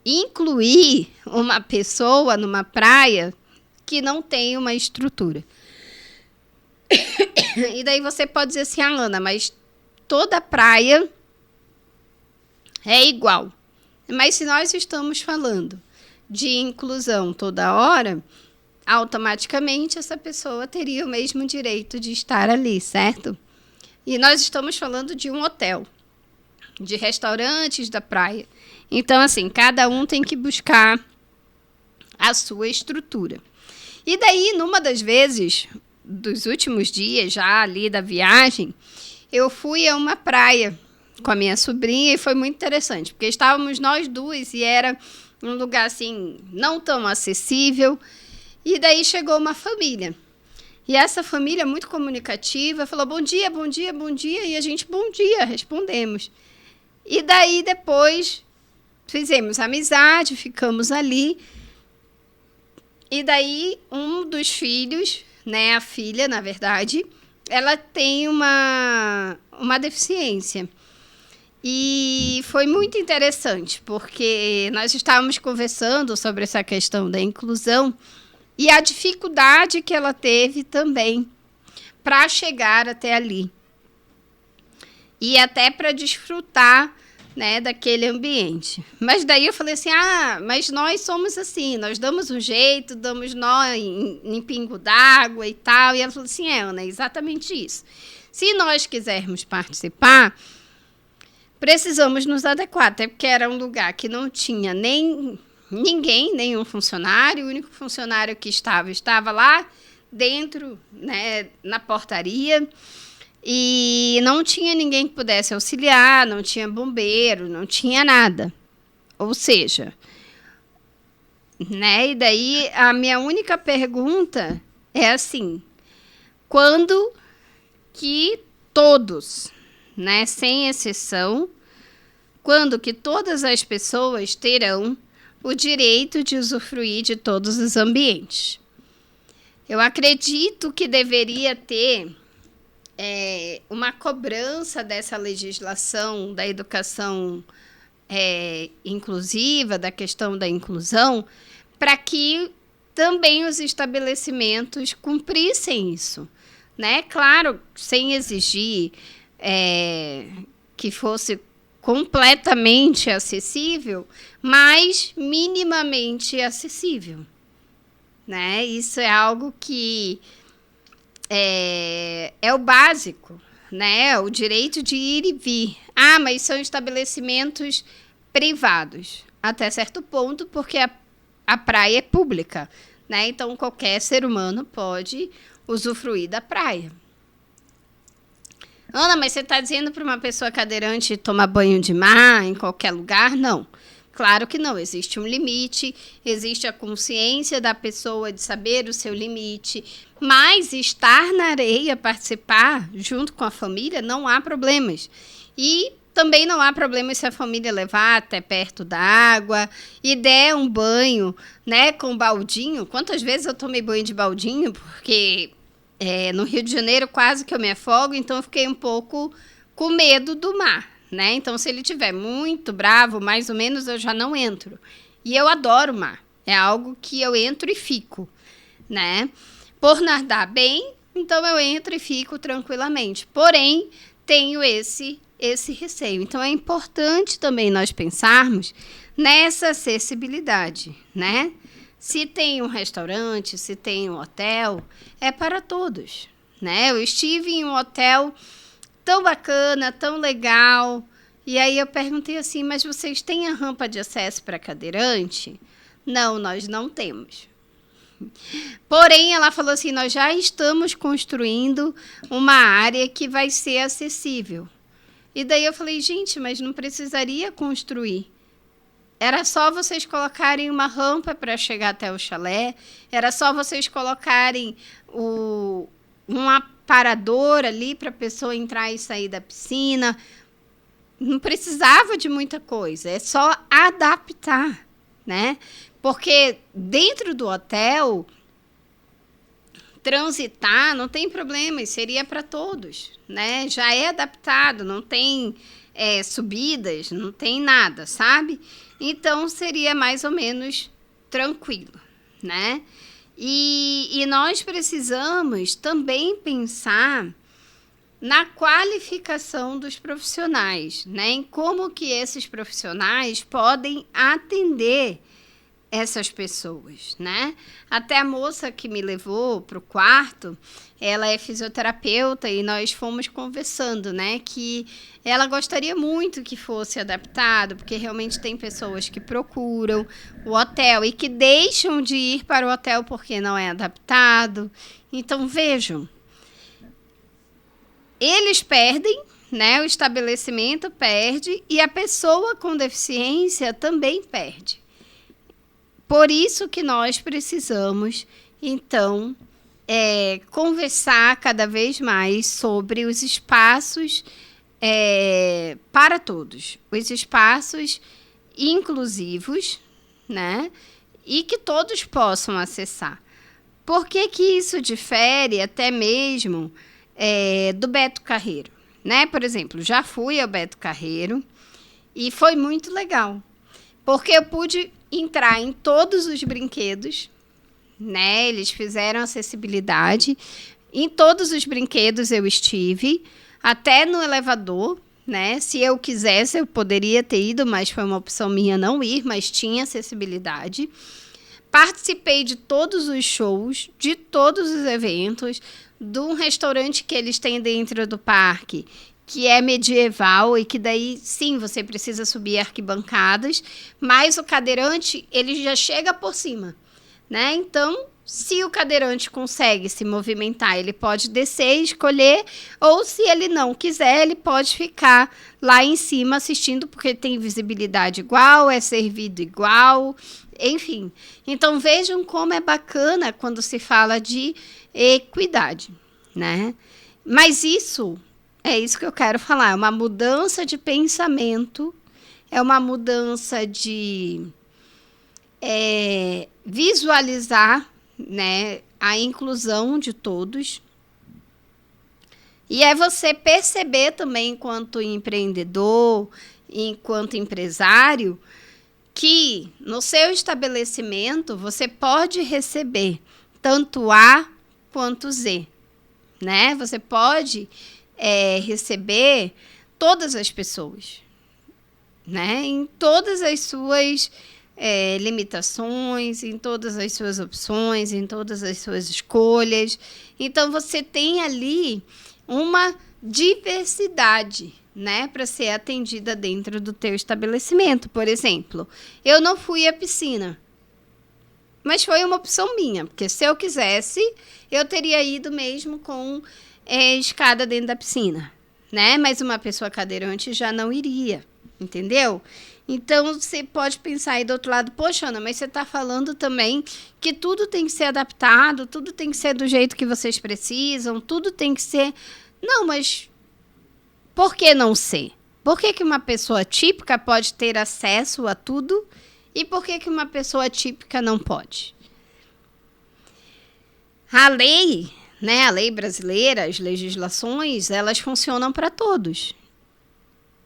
incluir uma pessoa numa praia que não tem uma estrutura? E daí você pode dizer assim, Ana, mas toda praia é igual. Mas se nós estamos falando de inclusão toda hora, automaticamente essa pessoa teria o mesmo direito de estar ali, certo? E nós estamos falando de um hotel, de restaurantes da praia. Então, assim, cada um tem que buscar a sua estrutura. E daí, numa das vezes, dos últimos dias já ali da viagem, eu fui a uma praia com a minha sobrinha e foi muito interessante, porque estávamos nós duas e era um lugar, assim, não tão acessível. E daí chegou uma família. E essa família, muito comunicativa, falou bom dia, bom dia, bom dia. E a gente, bom dia, respondemos. E daí depois fizemos amizade, ficamos ali. E daí um dos filhos, né, a filha, na verdade, ela tem uma deficiência. E foi muito interessante, porque nós estávamos conversando sobre essa questão da inclusão e a dificuldade que ela teve também para chegar até ali. e até para desfrutar, né, daquele ambiente. Mas daí eu falei assim, mas nós somos assim, nós damos um jeito, damos nó em pingo d'água e tal. E ela falou assim, Ana, é exatamente isso. Se nós quisermos participar, precisamos nos adequar, até porque era um lugar que não tinha nem ninguém, nenhum funcionário, o único funcionário que estava lá dentro, né, na portaria, e não tinha ninguém que pudesse auxiliar, não tinha bombeiro, não tinha nada. Ou seja, né, e daí a minha única pergunta é assim, quando que todos, né, sem exceção, quando que todas as pessoas terão o direito de usufruir de todos os ambientes? Eu acredito que deveria ter uma cobrança dessa legislação da educação inclusiva, da questão da inclusão, para que também os estabelecimentos cumprissem isso, né? Claro, sem exigir que fosse completamente acessível, mas minimamente acessível, né? Isso é algo que é o básico, né? O direito de ir e vir. Mas são estabelecimentos privados, até certo ponto, porque a praia é pública, né? Então, qualquer ser humano pode usufruir da praia. Ana, mas você está dizendo para uma pessoa cadeirante tomar banho de mar em qualquer lugar? Não. Claro que não. Existe um limite, existe a consciência da pessoa de saber o seu limite, mas estar na areia, participar junto com a família, não há problemas. E também não há problema se a família levar até perto da água e der um banho, né, com baldinho. Quantas vezes eu tomei banho de baldinho? Porque no Rio de Janeiro quase que eu me afogo, então eu fiquei um pouco com medo do mar, né? Então, se ele estiver muito bravo, mais ou menos, eu já não entro. E eu adoro o mar. É algo que eu entro e fico, né? Por nadar bem, então eu entro e fico tranquilamente. Porém, tenho esse receio. Então, é importante também nós pensarmos nessa acessibilidade, né? Se tem um restaurante, se tem um hotel, é para todos, né? Eu estive em um hotel tão bacana, tão legal, e aí eu perguntei assim, mas vocês têm a rampa de acesso para cadeirante? Não, nós não temos. Porém, ela falou assim, nós já estamos construindo uma área que vai ser acessível. E daí eu falei, gente, mas não precisaria construir. Era só vocês colocarem uma rampa para chegar até o chalé, era só vocês colocarem um aparador ali para a pessoa entrar e sair da piscina. Não precisava de muita coisa, é só adaptar, né? Porque dentro do hotel, transitar não tem problema, e seria para todos, né? Já é adaptado, não tem subidas, não tem nada, sabe? Então, seria mais ou menos tranquilo, né? E nós precisamos também pensar na qualificação dos profissionais, né? Em como que esses profissionais podem atender essas pessoas, né? Até a moça que me levou para o quarto, ela é fisioterapeuta e nós fomos conversando, né? Que ela gostaria muito que fosse adaptado, porque realmente tem pessoas que procuram o hotel e que deixam de ir para o hotel porque não é adaptado. Então, vejam, eles perdem, né? O estabelecimento perde e a pessoa com deficiência também perde. Por isso que nós precisamos, então, conversar cada vez mais sobre os espaços para todos, os espaços inclusivos, né? E que todos possam acessar. Por que que isso difere até mesmo do Beto Carreiro, né? Por exemplo, já fui ao Beto Carreiro e foi muito legal, porque eu pude entrar em todos os brinquedos, né? Eles fizeram acessibilidade. Em todos os brinquedos eu estive, até no elevador, né? Se eu quisesse, eu poderia ter ido, mas foi uma opção minha não ir, mas tinha acessibilidade. Participei de todos os shows, de todos os eventos, de um restaurante que eles têm dentro do parque, que é medieval e que daí, sim, você precisa subir arquibancadas, mas o cadeirante, ele já chega por cima, né? Então, se o cadeirante consegue se movimentar, ele pode descer e escolher, ou se ele não quiser, ele pode ficar lá em cima assistindo, porque tem visibilidade igual, é servido igual, enfim. Então, vejam como é bacana quando se fala de equidade, né? Mas isso, é isso que eu quero falar, é uma mudança de pensamento, é uma mudança de visualizar, né, a inclusão de todos. E é você perceber também, enquanto empreendedor, enquanto empresário, que no seu estabelecimento você pode receber tanto A quanto Z, né? Você pode receber todas as pessoas, né? Em todas as suas limitações, em todas as suas opções, em todas as suas escolhas. Então, você tem ali uma diversidade, né, para ser atendida dentro do teu estabelecimento. Por exemplo, eu não fui à piscina, mas foi uma opção minha, porque se eu quisesse, eu teria ido mesmo com escada dentro da piscina, né? Mas uma pessoa cadeirante já não iria, entendeu? Então, você pode pensar aí do outro lado, poxa, Ana, mas você está falando também que tudo tem que ser adaptado, tudo tem que ser do jeito que vocês precisam, tudo tem que ser... Não, mas por que não ser? Por que uma pessoa típica pode ter acesso a tudo e por que uma pessoa típica não pode? A lei, né, a lei brasileira, as legislações, elas funcionam para todos.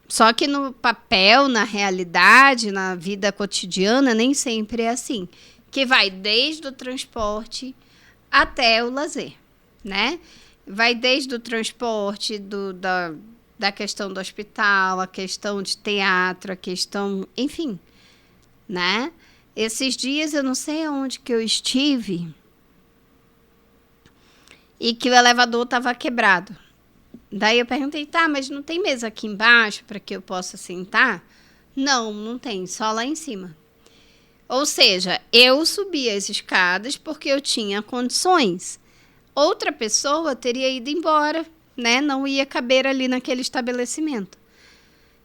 Só que no papel, na realidade, na vida cotidiana, nem sempre é assim. Que vai desde o transporte até o lazer, né? Vai desde o transporte, da questão do hospital, a questão de teatro, a questão... Enfim, né? Esses dias eu não sei onde que eu estive e que o elevador estava quebrado. Daí eu perguntei, tá, mas não tem mesa aqui embaixo para que eu possa sentar? Não, não tem, só lá em cima. Ou seja, eu subi as escadas porque eu tinha condições. Outra pessoa teria ido embora, né? Não ia caber ali naquele estabelecimento.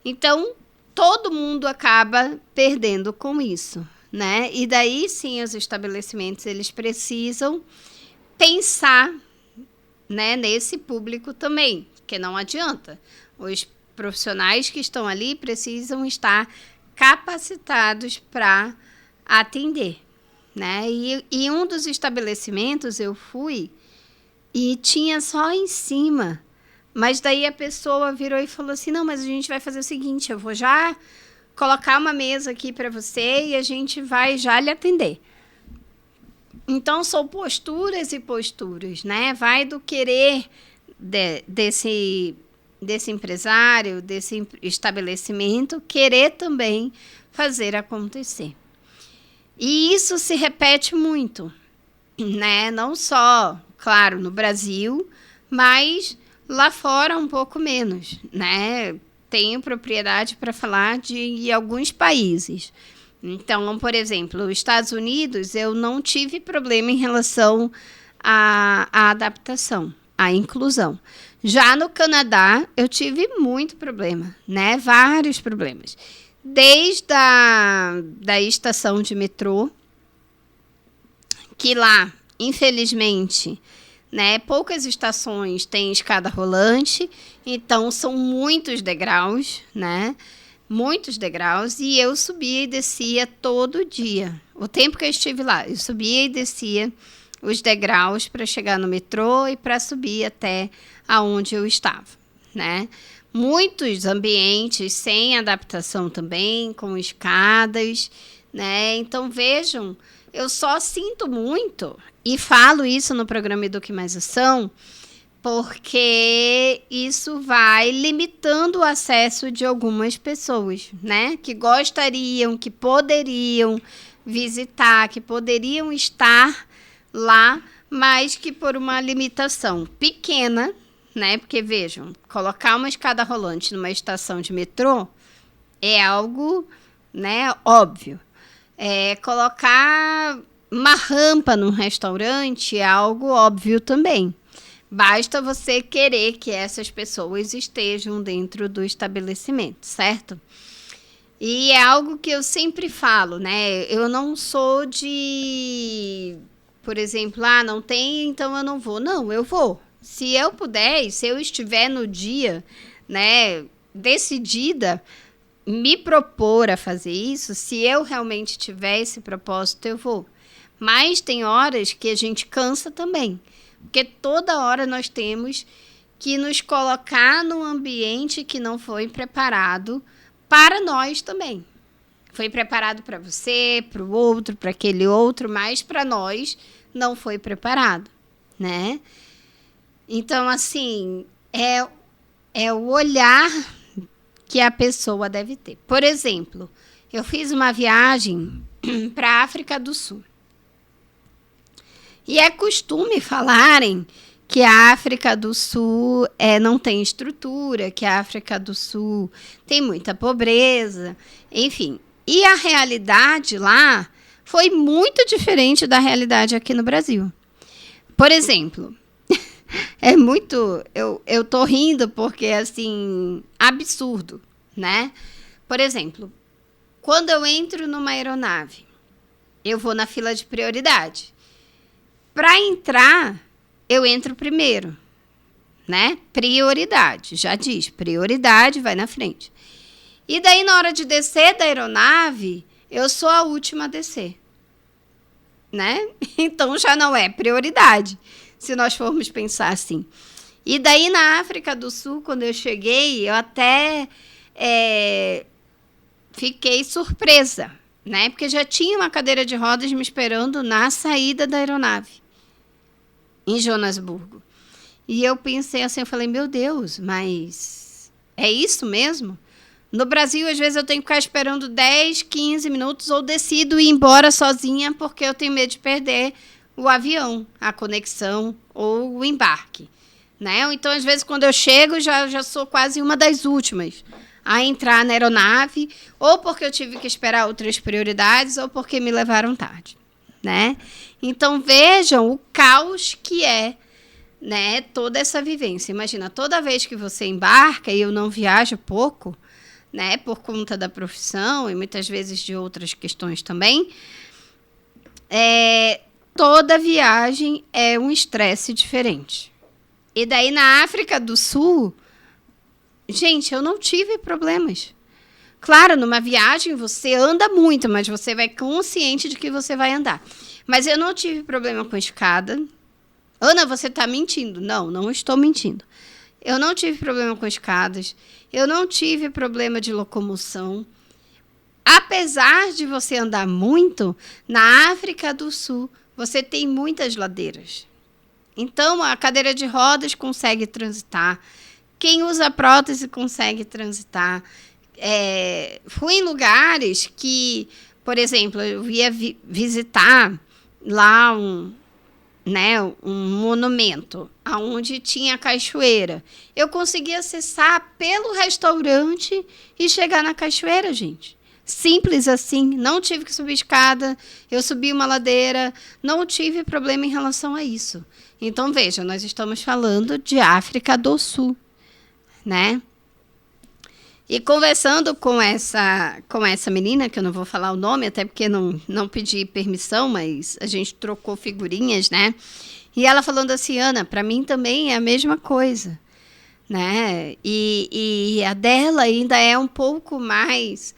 Então, todo mundo acaba perdendo com isso, né? E daí, sim, os estabelecimentos, eles precisam pensar, né, nesse público também, que não adianta. Os profissionais que estão ali precisam estar capacitados para atender, né? E um dos estabelecimentos eu fui e tinha só em cima, mas daí a pessoa virou e falou assim, não, mas a gente vai fazer o seguinte, eu vou já colocar uma mesa aqui para você e a gente vai já lhe atender. Então, são posturas e posturas, né? Vai do querer desse empresário, desse estabelecimento, querer também fazer acontecer. E isso se repete muito, né? Não só, claro, no Brasil, mas lá fora um pouco menos, né? Tenho propriedade para falar de alguns países. Então, por exemplo, os Estados Unidos, eu não tive problema em relação à adaptação, à inclusão. Já no Canadá, eu tive muito problema, né? Vários problemas. Desde da estação de metrô, que lá, infelizmente, né, poucas estações têm escada rolante, então são muitos degraus, né? Muitos degraus, e eu subia e descia todo dia. O tempo que eu estive lá, eu subia e descia os degraus para chegar no metrô e para subir até aonde eu estava, né? Muitos ambientes sem adaptação também, com escadas, né? Então, vejam, eu só sinto muito, e falo isso no programa Eduque Mais Ação, porque isso vai limitando o acesso de algumas pessoas, né? Que gostariam, que poderiam visitar, que poderiam estar lá, mas que por uma limitação pequena, né? Porque vejam, colocar uma escada rolante numa estação de metrô é algo, né, óbvio. Colocar uma rampa num restaurante é algo óbvio também. Basta você querer que essas pessoas estejam dentro do estabelecimento, certo? E é algo que eu sempre falo, né? Eu não sou de, por exemplo, não tem, então eu não vou. Não, eu vou. Se eu puder, se eu estiver no dia, né, decidida, me propor a fazer isso, se eu realmente tiver esse propósito, eu vou. Mas tem horas que a gente cansa também. Porque toda hora nós temos que nos colocar num ambiente que não foi preparado para nós também. Foi preparado para você, para o outro, para aquele outro, mas para nós não foi preparado, né? Então, assim, é o olhar que a pessoa deve ter. Por exemplo, eu fiz uma viagem para a África do Sul. E é costume falarem que a África do Sul não tem estrutura, que a África do Sul tem muita pobreza, enfim. E a realidade lá foi muito diferente da realidade aqui no Brasil. Por exemplo, eu tô rindo porque é, assim, absurdo, né? Por exemplo, quando eu entro numa aeronave, eu vou na fila de prioridade. Para entrar, eu entro primeiro, né? Prioridade, já diz, prioridade, vai na frente. E daí, na hora de descer da aeronave, eu sou a última a descer, né? Então, já não é prioridade, se nós formos pensar assim. E daí, na África do Sul, quando eu cheguei, eu até fiquei surpresa, né? Porque já tinha uma cadeira de rodas me esperando na saída da aeronave, em Joanesburgo. E eu pensei assim, eu falei, meu Deus, mas é isso mesmo? No Brasil, às vezes, eu tenho que ficar esperando 10, 15 minutos ou decido ir embora sozinha porque eu tenho medo de perder o avião, a conexão ou o embarque, né? Então, às vezes, quando eu chego, já sou quase uma das últimas a entrar na aeronave, ou porque eu tive que esperar outras prioridades, ou porque me levaram tarde, né? Então, vejam o caos que é, né, toda essa vivência. Imagina, toda vez que você embarca, e eu não viajo pouco, né, por conta da profissão e muitas vezes de outras questões também, toda viagem é um estresse diferente. E daí, na África do Sul, gente, eu não tive problemas. Claro, numa viagem você anda muito, mas você vai consciente de que você vai andar. Mas eu não tive problema com escada. Ana, você está mentindo. Não, não estou mentindo. Eu não tive problema com escadas. Eu não tive problema de locomoção. Apesar de você andar muito, na África do Sul, você tem muitas ladeiras. Então, a cadeira de rodas consegue transitar. Quem usa prótese consegue transitar. Fui em lugares que, por exemplo, eu ia visitar lá um monumento onde tinha cachoeira. Eu consegui acessar pelo restaurante e chegar na cachoeira, gente. Simples assim, não tive que subir escada, eu subi uma ladeira, não tive problema em relação a isso. Então, veja, nós estamos falando de África do Sul, né? E conversando com essa menina, que eu não vou falar o nome, até porque não pedi permissão, mas a gente trocou figurinhas, né? E ela falando assim, Ana, para mim também é a mesma coisa, né? E a dela ainda é um pouco mais...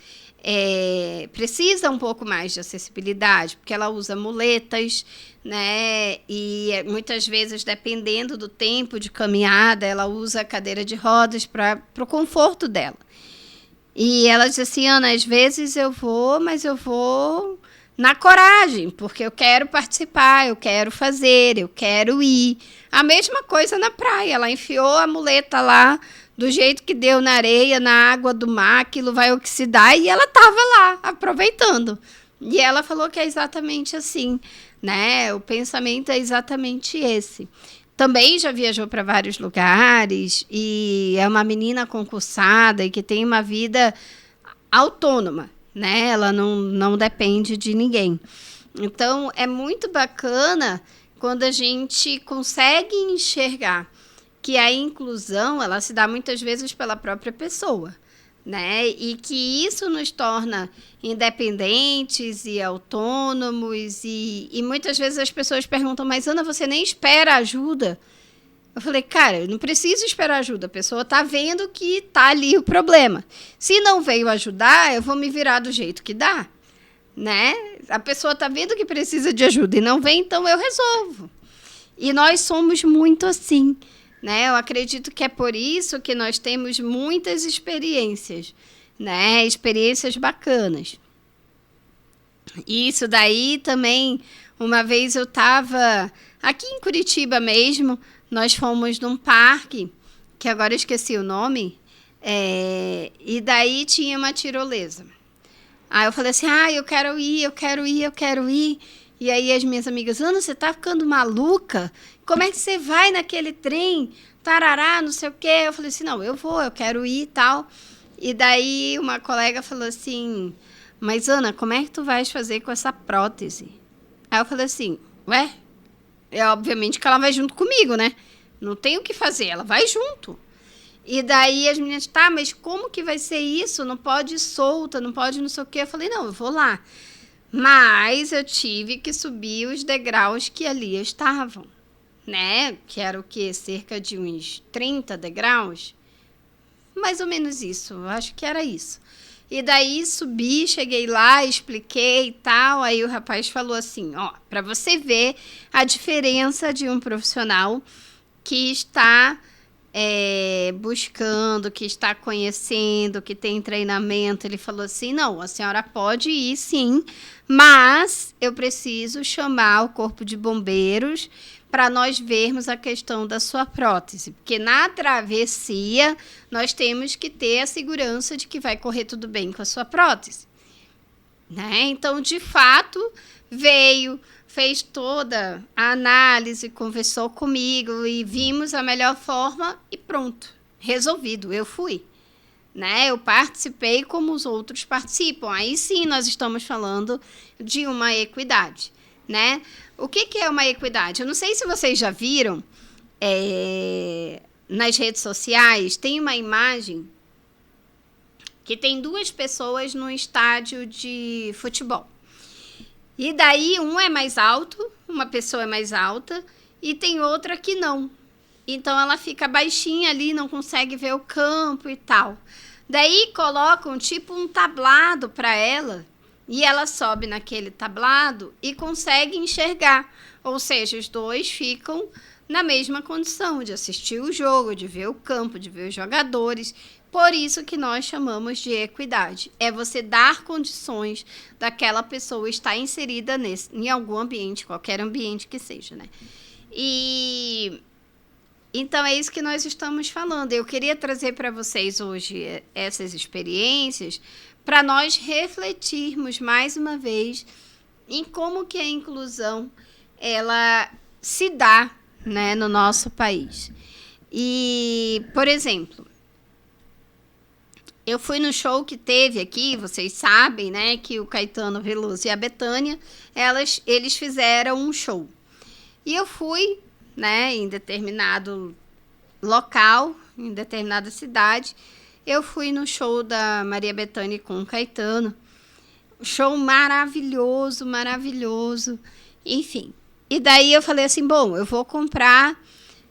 precisa um pouco mais de acessibilidade, porque ela usa muletas, né? E muitas vezes, dependendo do tempo de caminhada, ela usa a cadeira de rodas para o conforto dela. E ela disse assim, Ana, às vezes eu vou, mas eu vou na coragem, porque eu quero participar, eu quero fazer, eu quero ir. A mesma coisa na praia, ela enfiou a muleta lá, do jeito que deu na areia, na água do mar, aquilo vai oxidar, e ela estava lá, aproveitando. E ela falou que é exatamente assim, né? O pensamento é exatamente esse. Também já viajou para vários lugares e é uma menina concursada e que tem uma vida autônoma, né? Ela não depende de ninguém. Então, é muito bacana quando a gente consegue enxergar que a inclusão, ela se dá muitas vezes pela própria pessoa, né? E que isso nos torna independentes e autônomos e muitas vezes as pessoas perguntam, mas Ana, você nem espera ajuda? Eu falei, cara, eu não preciso esperar ajuda, a pessoa está vendo que está ali o problema. Se não veio ajudar, eu vou me virar do jeito que dá, né? A pessoa está vendo que precisa de ajuda e não vem, então eu resolvo. E nós somos muito assim, né? Eu acredito que é por isso que nós temos muitas experiências, né? Experiências bacanas. Isso daí também, uma vez eu estava aqui em Curitiba mesmo, nós fomos num parque, que agora eu esqueci o nome, e daí tinha uma tirolesa. Aí eu falei assim, eu quero ir, eu quero ir, eu quero ir. E aí as minhas amigas, Ana, você tá ficando maluca? Como é que você vai naquele trem? Tarará, não sei o quê. Eu falei assim, não, eu vou, eu quero ir e tal. E daí uma colega falou assim, mas Ana, como é que tu vais fazer com essa prótese? Aí eu falei assim, ué? Obviamente que ela vai junto comigo, né? Não tem o que fazer, ela vai junto. E daí as meninas, tá, mas como que vai ser isso? Não pode ir solta, não pode não sei o quê. Eu falei, não, eu vou lá. Mas eu tive que subir os degraus que ali estavam, né? Que era o quê? Cerca de uns 30 degraus? Mais ou menos isso, eu acho que era isso. E daí subi, cheguei lá, expliquei e tal. Aí o rapaz falou assim, ó, para você ver a diferença de um profissional que está buscando, que está conhecendo, que tem treinamento. Ele falou assim, não, a senhora pode ir sim, mas eu preciso chamar o corpo de bombeiros para nós vermos a questão da sua prótese. Porque na travessia, nós temos que ter a segurança de que vai correr tudo bem com a sua prótese. Né? Então, de fato, veio, fez toda a análise, conversou comigo e vimos a melhor forma e pronto, resolvido, eu fui. Né? Eu participei como os outros participam. Aí sim nós estamos falando de uma equidade. Né? O que é uma equidade? Eu não sei se vocês já viram, nas redes sociais, tem uma imagem que tem duas pessoas num estádio de futebol. E daí um é mais alto, uma pessoa é mais alta, e tem outra que não. Então ela fica baixinha ali, não consegue ver o campo e tal. Daí colocam tipo um tablado para ela, e ela sobe naquele tablado e consegue enxergar. Ou seja, os dois ficam na mesma condição de assistir o jogo, de ver o campo, de ver os jogadores. Por isso que nós chamamos de equidade. É você dar condições daquela pessoa estar inserida em algum ambiente, qualquer ambiente que seja, né? E então é isso que nós estamos falando. Eu queria trazer para vocês hoje essas experiências para nós refletirmos mais uma vez em como que a inclusão ela se dá, né, no nosso país. E, por exemplo, eu fui no show que teve aqui, vocês sabem, né, que o Caetano Veloso e a Bethânia, eles fizeram um show. E eu fui, né, em determinado local, em determinada cidade, eu fui no show da Maria Bethânia com o Caetano. Show maravilhoso, maravilhoso. Enfim. E daí eu falei assim, bom, eu vou comprar,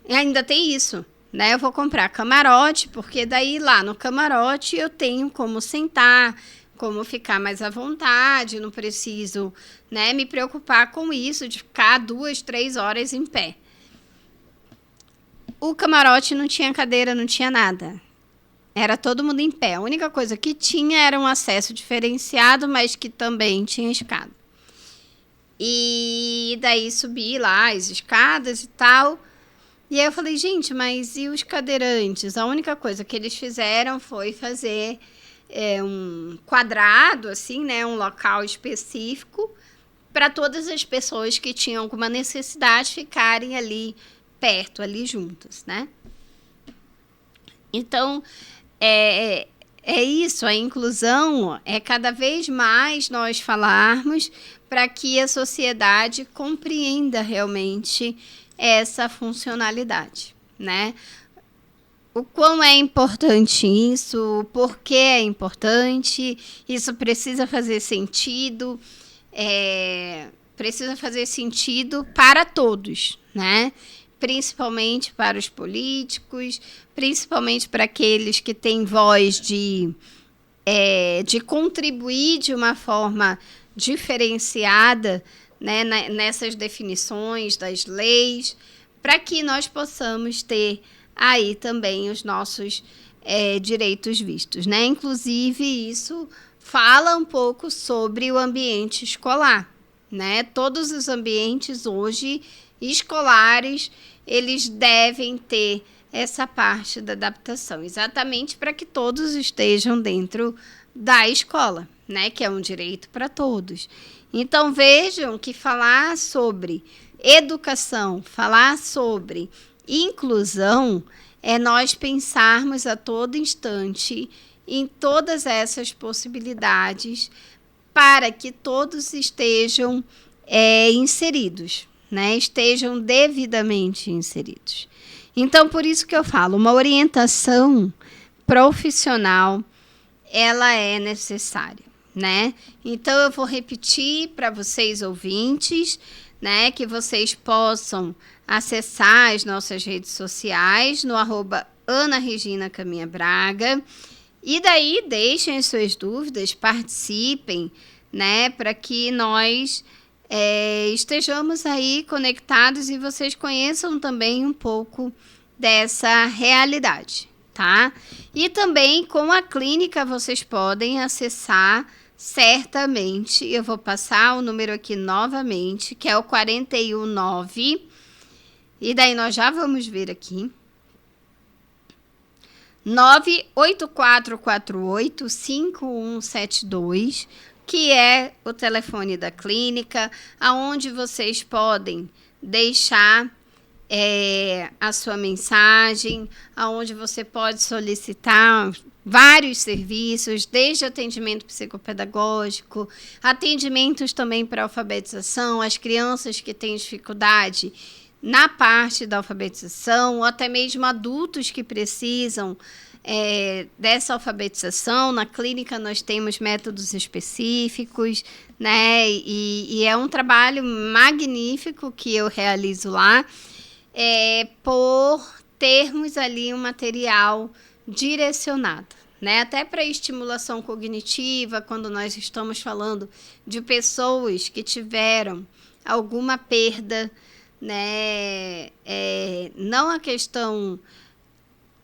ainda tem isso, né? Eu vou comprar camarote, porque daí lá no camarote eu tenho como sentar, como ficar mais à vontade, não preciso, né, me preocupar com isso, de ficar 2, 3 horas em pé. O camarote não tinha cadeira, não tinha nada. Era todo mundo em pé. A única coisa que tinha era um acesso diferenciado, mas que também tinha escada. E daí subi lá as escadas e tal. E aí eu falei, gente, mas e os cadeirantes? A única coisa que eles fizeram foi fazer um quadrado, assim, né? Um local específico para todas as pessoas que tinham alguma necessidade ficarem ali perto, ali juntas, né? Então, é isso, a inclusão é cada vez mais nós falarmos para que a sociedade compreenda realmente essa funcionalidade, né? O quão é importante isso, por que é importante, isso precisa fazer sentido, precisa fazer sentido para todos, né? Principalmente para os políticos, principalmente para aqueles que têm voz de contribuir de uma forma diferenciada, né, nessas definições das leis, para que nós possamos ter aí também os nossos direitos vistos, né? Inclusive, isso fala um pouco sobre o ambiente escolar, né? Todos os ambientes hoje escolares, eles devem ter essa parte da adaptação, exatamente para que todos estejam dentro da escola, né? Que é um direito para todos. Então, vejam que falar sobre educação, falar sobre inclusão, é nós pensarmos a todo instante em todas essas possibilidades para que todos estejam inseridos, né? Estejam devidamente inseridos. Então, por isso que eu falo, uma orientação profissional, ela é necessária, né? Então, eu vou repetir para vocês, ouvintes, né, que vocês possam acessar as nossas redes sociais no @AnaReginaCaminhaBraga. E daí, deixem as suas dúvidas, participem, né, para que nós estejamos aí conectados e vocês conheçam também um pouco dessa realidade, tá? E também com a clínica vocês podem acessar certamente, eu vou passar o número aqui novamente, que é o 419, e daí nós já vamos ver aqui, 98448-5172, que é o telefone da clínica, aonde vocês podem deixar a sua mensagem, aonde você pode solicitar vários serviços, desde atendimento psicopedagógico, atendimentos também para alfabetização, as crianças que têm dificuldade na parte da alfabetização, ou até mesmo adultos que precisam dessa alfabetização. Na clínica nós temos métodos específicos, né? E é um trabalho magnífico que eu realizo lá, por termos ali um material direcionado, né? Até para estimulação cognitiva, quando nós estamos falando de pessoas que tiveram alguma perda, né? Não a questão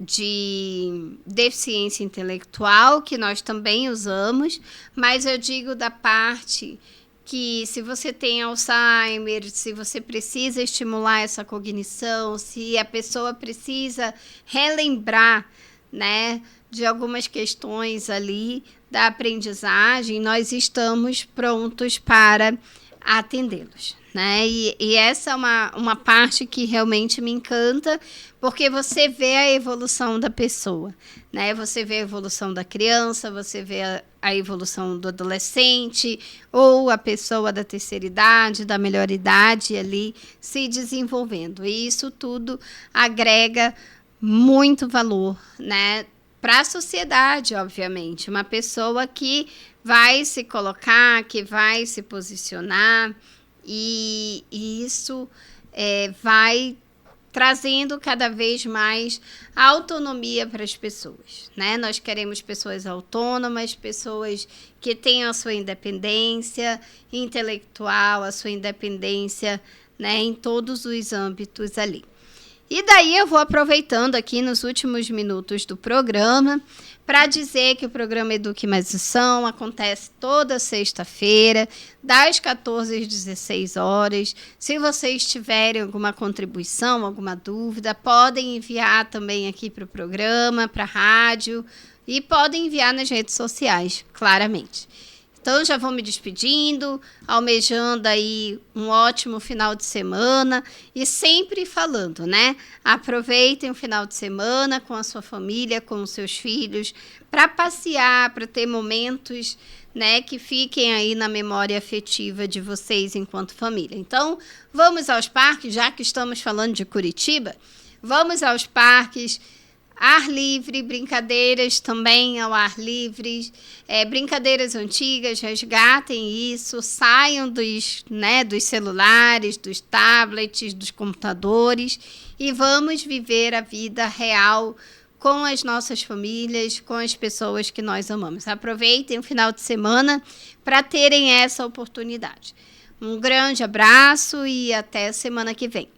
de deficiência intelectual, que nós também usamos, mas eu digo da parte que se você tem Alzheimer, se você precisa estimular essa cognição, se a pessoa precisa relembrar, né, de algumas questões ali da aprendizagem, nós estamos prontos para atendê-los, né? E essa é uma parte que realmente me encanta, porque você vê a evolução da pessoa, né? Você vê a evolução da criança, você vê a evolução do adolescente, ou a pessoa da terceira idade, da melhor idade ali se desenvolvendo. E isso tudo agrega muito valor, né, para a sociedade, obviamente. Uma pessoa que vai se colocar, que vai se posicionar, e isso vai trazendo cada vez mais autonomia para as pessoas, né? Nós queremos pessoas autônomas, pessoas que tenham a sua independência intelectual, a sua independência, né, em todos os âmbitos ali. E daí eu vou aproveitando aqui nos últimos minutos do programa para dizer que o programa Eduque Mais Ação acontece toda sexta-feira, das 14 às 16 horas. Se vocês tiverem alguma contribuição, alguma dúvida, podem enviar também aqui para o programa, para a rádio, e podem enviar nas redes sociais, claramente. Então, já vou me despedindo, almejando aí um ótimo final de semana e sempre falando, né? Aproveitem o final de semana com a sua família, com os seus filhos, para passear, para ter momentos, né, que fiquem aí na memória afetiva de vocês enquanto família. Então, vamos aos parques, já que estamos falando de Curitiba, vamos aos parques. Ar livre, brincadeiras também ao ar livre, brincadeiras antigas, resgatem isso, saiam dos celulares, dos tablets, dos computadores e vamos viver a vida real com as nossas famílias, com as pessoas que nós amamos. Aproveitem o final de semana para terem essa oportunidade. Um grande abraço e até semana que vem.